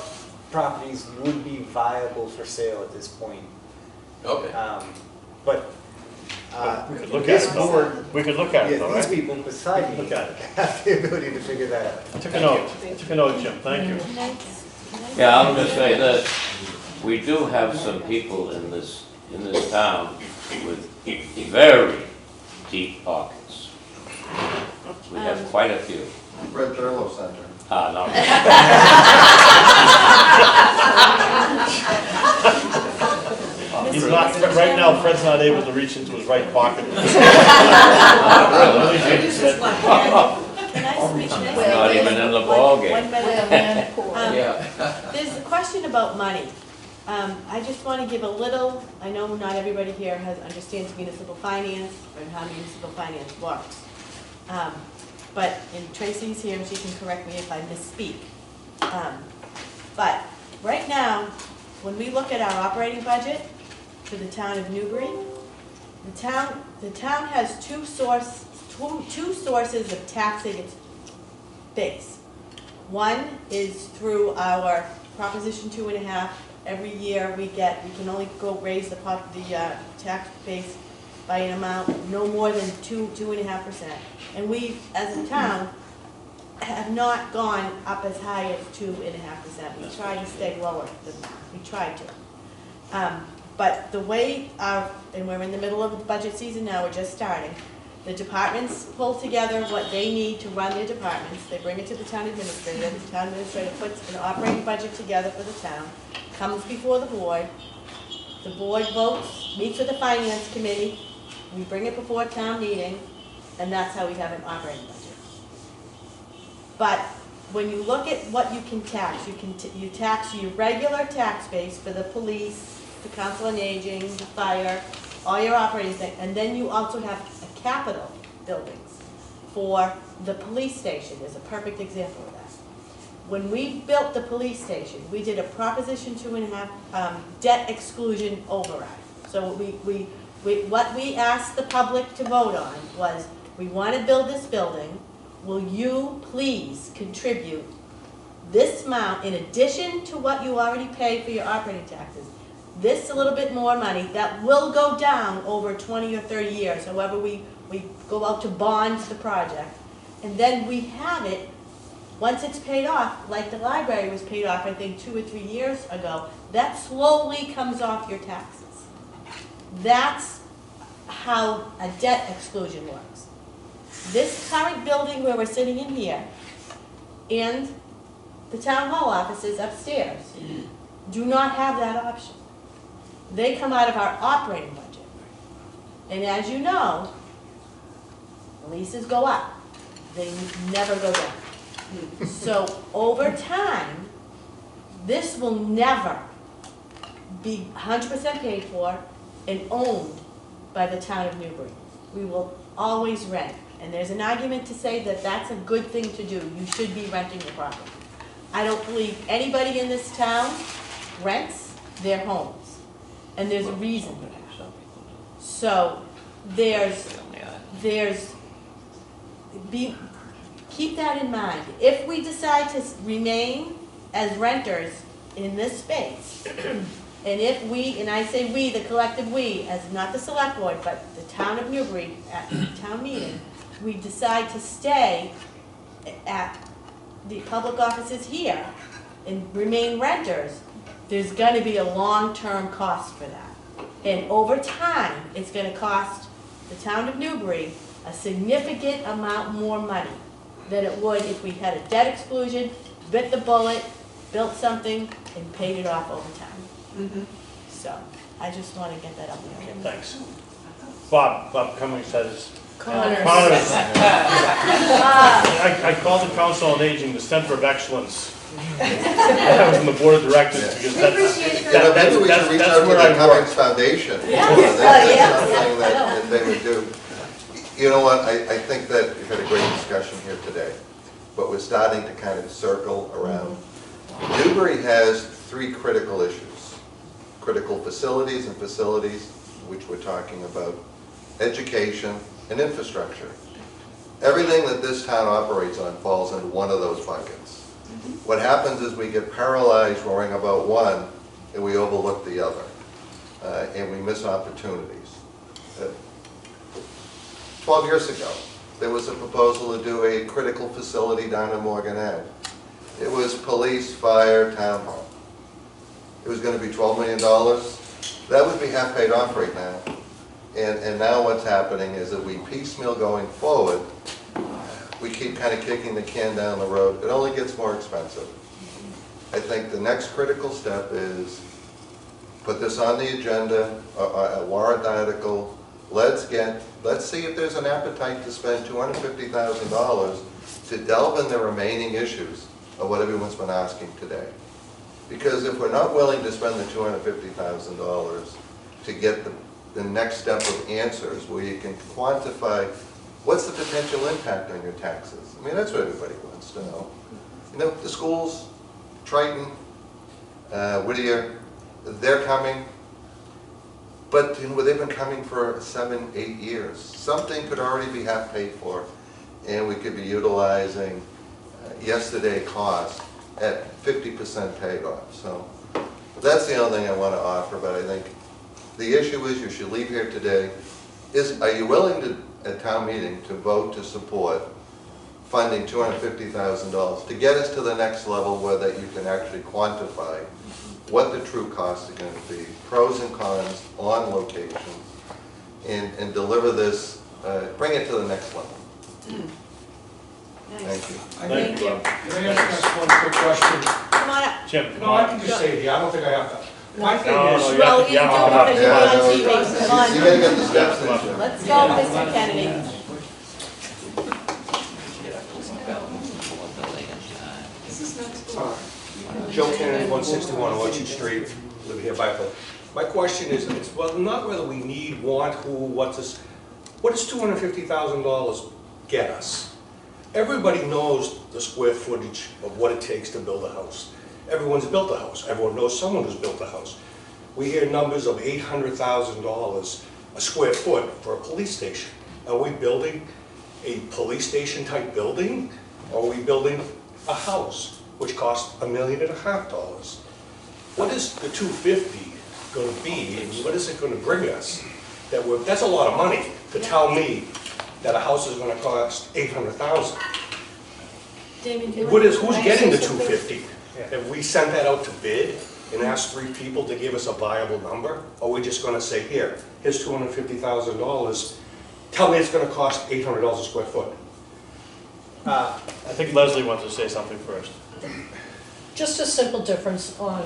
properties would be viable for sale at this point. Okay. But We could look at this it, though. board, We could look at it, yeah, though, these right? people beside me Look at it. have the ability to figure that out. I took a note. I took a note, Jim. Thank you. Yeah, I'll just say that we do have some people in this town with very deep pockets. We have quite a few. Red Thurlow Center. Ah, no. He's not, right now, Fred's not able to reach into his right pocket. Can I speak to this? Not even in the ballgame. One minute. Yeah. There's a question about money. I just want to give a little, I know not everybody here understands municipal finance and how municipal finance works. But, and Tracy's here and she can correct me if I misspeak. But right now, when we look at our operating budget for the town of Newbury, the town has two sources of taxing its base. One is through our Proposition 2.5. Every year we can only go raise the tax base by an amount no more than 2.5%. And we, as a town, have not gone up as high as 2.5%. We try to stay lower than that. We try to. But the way and we're in the middle of the budget season now, we're just starting. The departments pull together what they need to run their departments. They bring it to the town administrator. The town administrator puts an operating budget together for the town, comes before the board votes, meets with the finance committee, we bring it before town meeting, and that's how we have an operating budget. But when you look at what you can tax, you tax your regular tax base for the police, the council on aging, the fire, all your operating things, and then you also have a capital buildings for the police station is a perfect example of that. When we built the police station, we did a Proposition 2.5 debt exclusion override. So what we asked the public to vote on was, we want to build this building. Will you please contribute this amount in addition to what you already pay for your operating taxes? This a little bit more money that will go down over 20 or 30 years, however we go out to bond the project. And then we have it, once it's paid off, like the library was paid off, I think 2 or 3 years ago, that slowly comes off your taxes. That's how a debt exclusion works. This current building where we're sitting in here and the town hall offices upstairs do not have that option. They come out of our operating budget. And as you know, leases go up. They never go down. So over time, this will never be 100% paid for and owned by the town of Newbury. We will always rent. And there's an argument to say that that's a good thing to do. You should be renting your property. I don't believe anybody in this town rents their homes. And there's a reason for that. So keep that in mind. If we decide to remain as renters in this space, and if we, and I say we, the collective we, as not the select board, but the town of Newbury at the town meeting, we decide to stay at the public offices here and remain renters, there's going to be a long-term cost for that. And over time, it's going to cost the town of Newbury a significant amount more money than it would if we had a debt exclusion, bit the bullet, built something, and paid it off over time. So, I just want to get that up there. Okay, thanks. Bob Cummings says. Connors. I call the Council on Aging the Center of Excellence. I was on the board of directors because that's Maybe we should reach out to the Cummings Foundation. That's something that they would do. You know what, I think that we've had a great discussion here today, but we're starting to kind of circle around. Newbury has 3 critical issues. Critical facilities and facilities, which we're talking about, education and infrastructure. Everything that this town operates on falls into one of those buckets. What happens is we get paralyzed worrying about one, and we overlook the other, and we miss opportunities. 12 years ago, there was a proposal to do a critical facility down in Morgan Ave. It was police, fire, town hall. It was going to be $12 million. That would be half paid off right now. And now what's happening is that we piecemeal going forward. We keep kind of kicking the can down the road. It only gets more expensive. I think the next critical step is put this on the agenda, a warrant article. Let's see if there's an appetite to spend $250,000 to delve in the remaining issues of what everyone's been asking today. Because if we're not willing to spend the $250,000 to get the next step of answers where you can quantify what's the potential impact on your taxes. I mean, that's what everybody wants to know. You know, the schools, Triton, Whittier, they're coming. But you know, they've been coming for 7, 8 years. Something could already be half paid for, and we could be utilizing yesterday cost at 50% paid off. So that's the only thing I want to offer, but I think the issue is you should leave here today. Are you willing to, at town meeting, to vote to support funding $250,000 to get us to the next level where that you can actually quantify what the true costs are going to be, pros and cons on location, and deliver this, bring it to the next level. Thank you. Thank you. Can I ask one quick question? Come on up. Jim. No, I can just say it here. I don't think I have to. My thing No, is, no, you Well, have to you get do on because you're on up. TV. Come on. You gotta get the steps in, Jim. Let's go, Mr. Kennedy. Joe Kennedy, 161 Orchard Street, live here by the. My question is, it's well, not whether we need, want, who, what does $250,000 get us? Everybody knows the square footage of what it takes to build a house. Everyone's built a house. Everyone knows someone who's built a house. We hear numbers of $800,000 a square foot for a police station. Are we building a police station type building? Or are we building a house, which costs $1.5 million? What is the 250 going to be, and what is it going to bring us? That's a lot of money to tell me that a house is going to cost $800,000. Damien, do you Who's want to getting the say something? 250? Have we sent that out to bid and asked 3 people to give us a viable number? Or are we just going to say, here's $250,000. Tell me it's going to cost $800 a square foot. I think Leslie wants to say something first. Just a simple difference on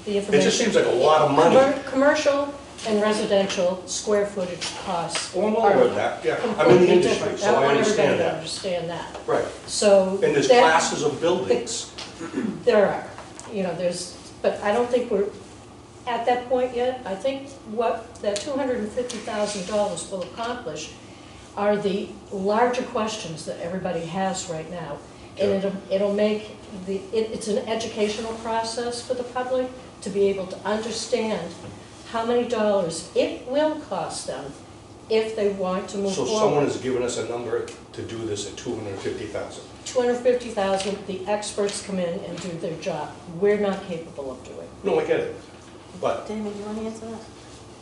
the information. It just seems like a lot of money. Commercial and residential square footage costs Well, I'm are aware of that, yeah. I'm in the completely industry, different. so I understand want everybody to that. understand that. Right. So. And there's that- classes of buildings. There are, but I don't think we're at that point yet. I think what that $250,000 will accomplish are the larger questions that everybody has right now. And it'll make it's an educational process for the public to be able to understand how many dollars it will cost them if they want to move So forward. someone has given us a number to do this at $250,000. $250,000, the experts come in and do their job. We're not capable of doing. No, I get it, but. Damien, do you want to answer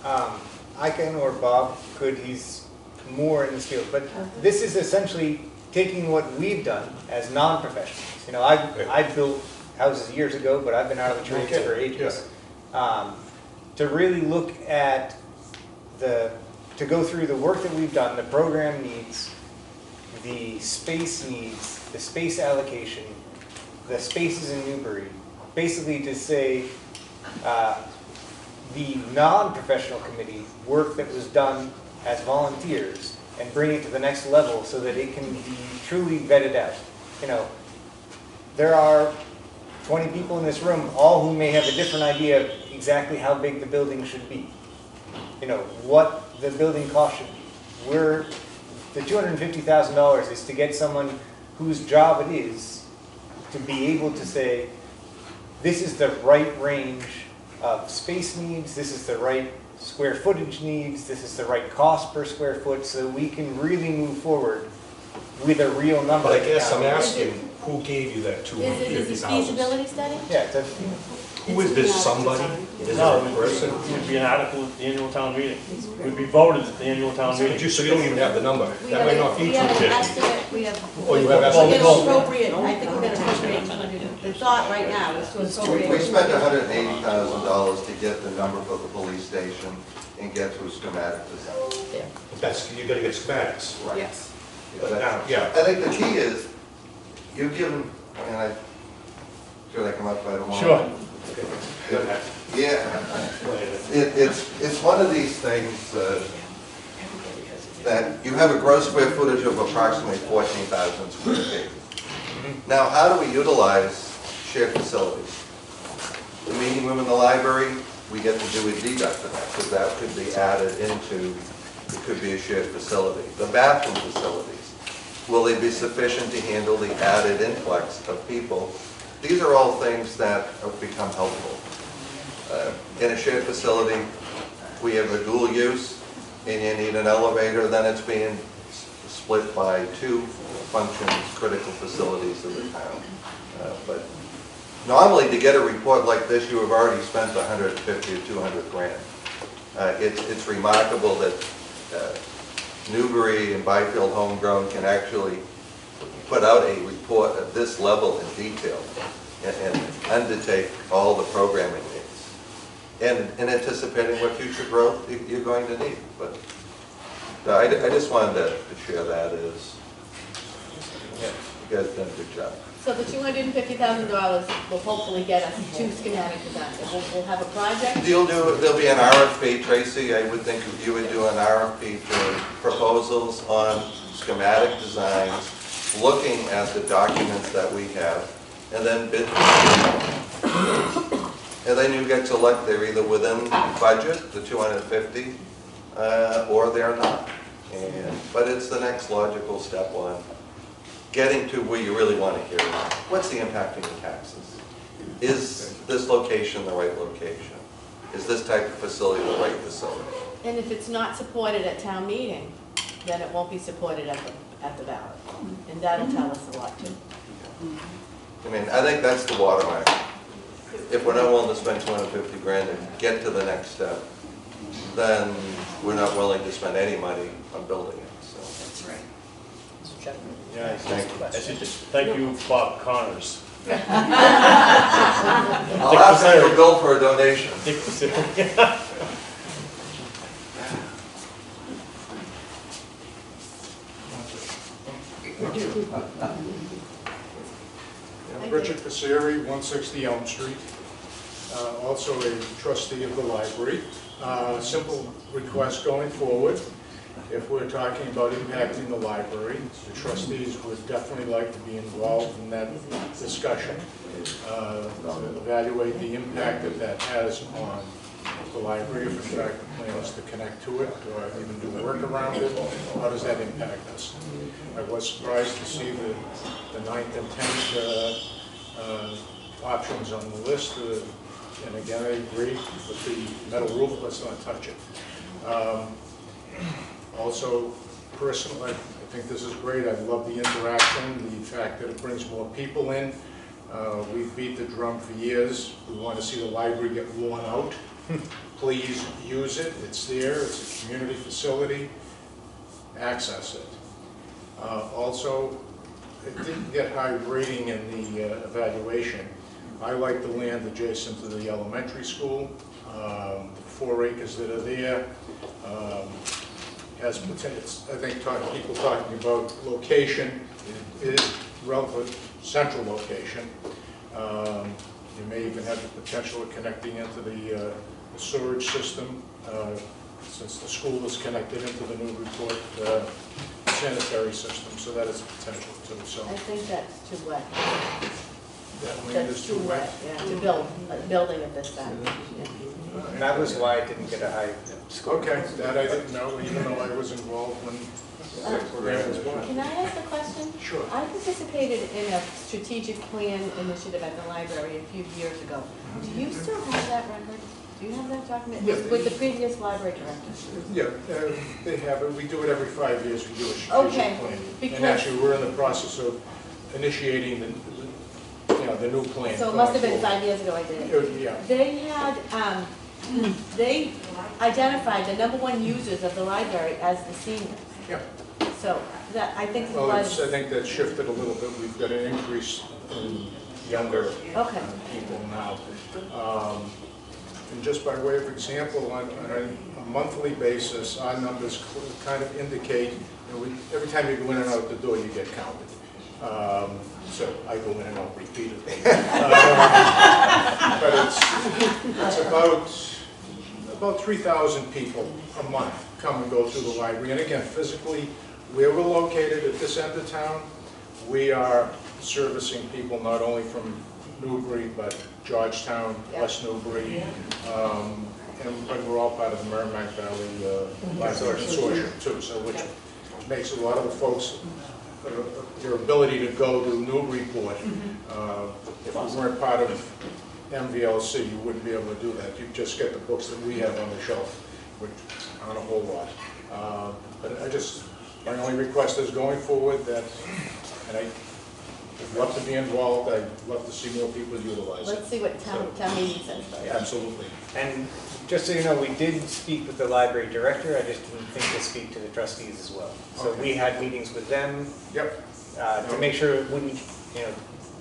that? I can, or Bob could, he's more in this field, but this is essentially taking what we've done as non-professionals. You know, I've built houses years ago, but I've been out of the trades for ages. To really look at to go through the work that we've done, the program needs, the space needs, the space allocation, the spaces in Newbury, basically to say the non-professional committee work that was done as volunteers and bring it to the next level so that it can be truly vetted out. You know, there are 20 people in this room, all who may have a different idea of exactly how big the building should be. You know, what the building cost should be. The $250,000 is to get someone whose job it is to be able to say, this is the right range of space needs, this is the right square footage needs, this is the right cost per square foot, so we can really move forward with a real number. But I guess I'm asking, who gave you that Is it a 250,000? feasibility study? Yeah, it's a, Who is this, somebody? Is it No, a person? it would be an article at the annual town meeting. It would be voted at the annual town meeting. So you don't even have the number? We That have might a- not be we have an 250. estimate, we have. Oh, you have We're estimates? gonna appropriate, I think we're gonna appropriate 200, the thought right now is to appropriate. We spent $180,000 to get the number for the police station and get through schematic design. That's, you gotta get schematics. Right. Yes. But now, yeah. I think the key is, you've given, should I come up by tomorrow? Sure. Yeah, it's one of these things that you have a gross square footage of approximately 14,000 square feet. Now, how do we utilize shared facilities? The meeting room in the library, we get to do a deduct of that, because that could be added into, it could be a shared facility. The bathroom facilities, will they be sufficient to handle the added influx of people? These are all things that have become helpful. In a shared facility, we have a dual use, and you need an elevator, then it's being split by two functions, critical facilities of the town. But normally, to get a report like this, you have already spent 150 or 200 grand. It's remarkable that Newbury and Byfield Homegrown can actually put out a report at this level in detail and undertake all the programming needs. And anticipating what future growth you're going to need. But I just wanted to share that as, you guys done a good job. So the $250,000 will hopefully get us two schematic designs. We'll have a project. There'll be an RFP, Tracy. I would think you would do an RFP for proposals on schematic designs, looking at the documents that we have, and then bid. And then you get to elect, they're either within budget, the 250, or they're not. But it's the next logical step on getting to where you really want to hear. What's the impact on your taxes? Is this location the right location? Is this type of facility the right facility? And if it's not supported at town meeting, then it won't be supported at the ballot. And that'll tell us a lot too. I mean, I think that's the watermark. If we're not willing to spend 250 grand and get to the next step, then we're not willing to spend any money on building it, so. That's right. Yeah, Thank you. I should just thank you, Bob Connors. I'll ask them to bill for a donation. Dick Pacific. Richard Passeri, 160 Elm Street, also a trustee of the library. Simple request going forward, if we're talking about impacting the library, the trustees would definitely like to be involved in that discussion, to evaluate the impact that has on the library, if in fact the plan is to connect to it, or even do work around it, how does that impact us? I was surprised to see the 9th and 10th options on the list, and again, I agree with the metal roof, let's not touch it. Also, personally, I think this is great. I love the interaction, the fact that it brings more people in. We've beat the drum for years. We want to see the library get worn out. Please use it. It's there. It's a community facility. Access it. Also, it didn't get high rating in the evaluation. I like the land adjacent to the elementary school. The 4 acres that are there. Has potential. I think people talking about location, it is relative central location. You may even have the potential of connecting into the sewage system, since the school is connected into the new report sanitary system, so that is a potential too. So I think that's too wet. that land is too wet. Yeah, to build a building of this size. and that was why it didn't get a high score. Okay, that I didn't know, even though I was involved when that was born. Can I ask a question? Sure. I participated in a strategic plan initiative at the library a few years ago. Do you still have that record? Do you have that document? Yeah. With the previous library director? Yeah, they have it. We do it every 5 years. We do a Okay, strategic plan. because- And actually, we're in the process of initiating the new plan. So it must have been going forward. 5 years ago I did it. Yeah. They had, they identified the #1 users of the library as the seniors. Yeah. So that, I think Well, was. I think that shifted a little bit. We've got an increase in younger Okay. people now. And just by way of example, on a monthly basis, our numbers kind of indicate, every time you go in and out the door, you get counted. So I go in and out repeatedly. But it's about 3,000 people a month come and go through the library. And again, physically, where we're located at this end of town, we are servicing people not only from Newbury, but Georgetown, West Newbury, and we're all part of the Merrimack Valley Library Consortium too, so which makes a lot of the folks, their ability to go to Newburyport, if we weren't part of MVLC, you wouldn't be able to do that. You'd just get the books that we have on the shelf, which aren't a whole lot. But my only request is going forward that, and I'd love to be involved, I'd love to see more people utilize it. Let's see what town meeting says. Absolutely. And just so you know, we did speak with the library director, I just didn't think to speak to the trustees as well. So Okay. we had meetings with them. Yep. To make sure it wouldn't,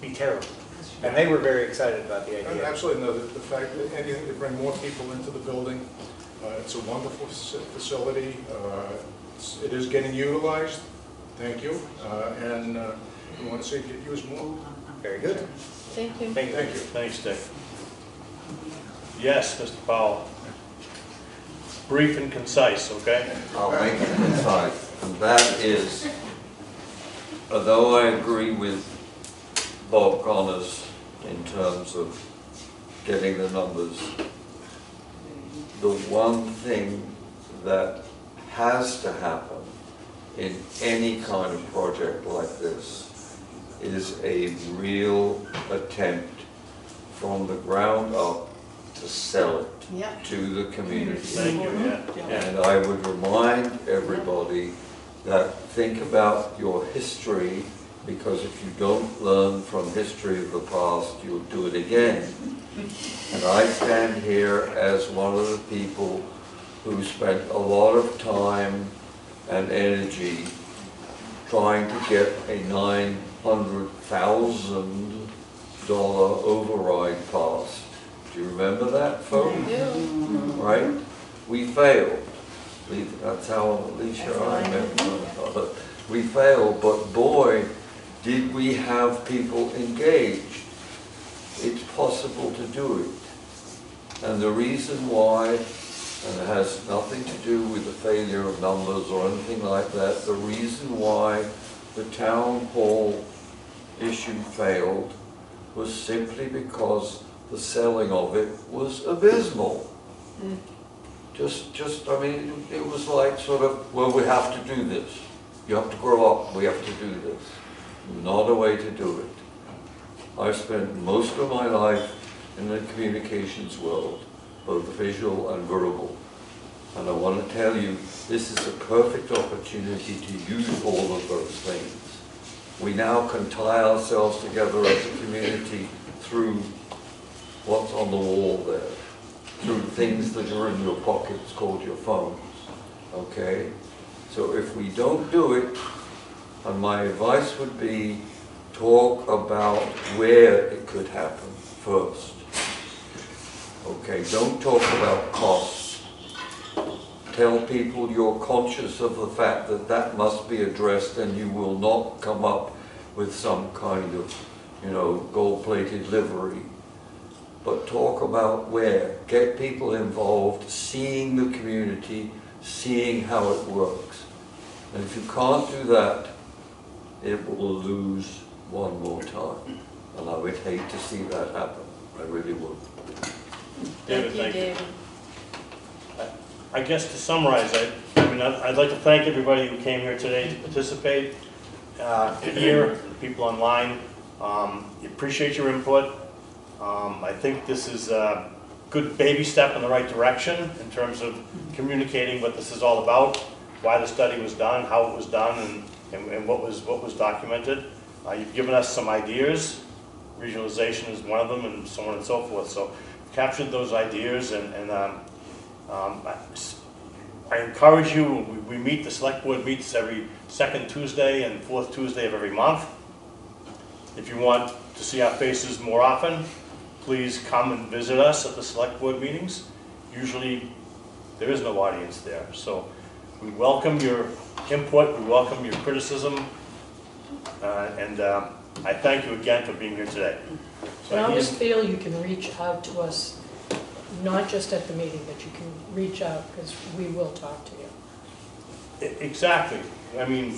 be terrible. And they were very excited about the idea. Absolutely, no, the fact that anything to bring more people into the building, it's a wonderful facility. It is getting utilized, thank you, and we want to see it get used more. Very good. Thank you. Thank you. Thanks, Dick. Yes, Mr. Powell. Brief and concise, okay? I'll make it concise, and that is, although I agree with Bob Connors in terms of getting the numbers, the one thing that has to happen in any kind of project like this is a real attempt from the ground up to sell it to the community. Thank you, yeah. And I would remind everybody that think about your history, because if you don't learn from history of the past, you'll do it again. And I stand here as one of the people who spent a lot of time and energy trying to get a $900,000 override passed. Do you remember that, folks? I do. Right? We failed. That's how Alicia and I remember. But we failed, but boy, did we have people engaged. It's possible to do it. And the reason why, and it has nothing to do with the failure of numbers or anything like that, the reason why the town hall issue failed was simply because the selling of it was abysmal. I mean, it was like sort of, well, we have to do this. You have to grow up, we have to do this. Not a way to do it. I spent most of my life in the communications world, both visual and verbal. And I want to tell you, this is a perfect opportunity to use all of those things. We now can tie ourselves together as a community through what's on the wall there, through things that are in your pockets called your phones, okay? So if we don't do it, and my advice would be talk about where it could happen first. Okay, don't talk about costs. Tell people you're conscious of the fact that that must be addressed and you will not come up with some kind of, gold-plated livery. But talk about where. Get people involved, seeing the community, seeing how it works. And if you can't do that, it will lose one more time. And I would hate to see that happen. I really would. David, thank you. I guess to summarize, I'd like to thank everybody who came here today to participate here, people online. Appreciate your input. I think this is good baby step in the right direction in terms of communicating what this is all about, why the study was done, how it was done, and what was documented. You've given us some ideas. Visualization is one of them, and so on and so forth. So we've captured those ideas, and I encourage you, we meet, the select board meets every second Tuesday and fourth Tuesday of every month. If you want to see our faces more often, please come and visit us at the select board meetings. Usually there is no audience there. So we welcome your input, we welcome your criticism, and I thank you again for being here today. So And I always feel you can reach out to us, not just at the meeting, but you can reach out, because we will talk to you. Exactly. I mean,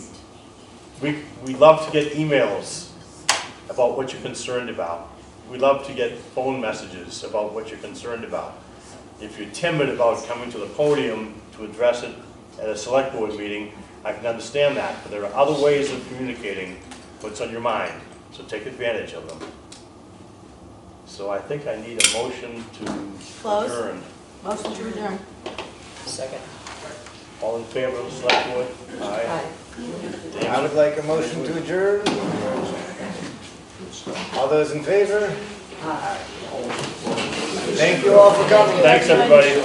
we love to get emails about what you're concerned about. We love to get phone messages about what you're concerned about. If you're timid about coming to the podium to address it at a select board meeting, I can understand that, but there are other ways of communicating what's on your mind, so take advantage of them. So I think I need a motion to Close. adjourn. Motion to adjourn. Second. All in favor of the select board? Aye. I would like a motion to adjourn. All those in favor? Thank you all for coming. Thanks, everybody.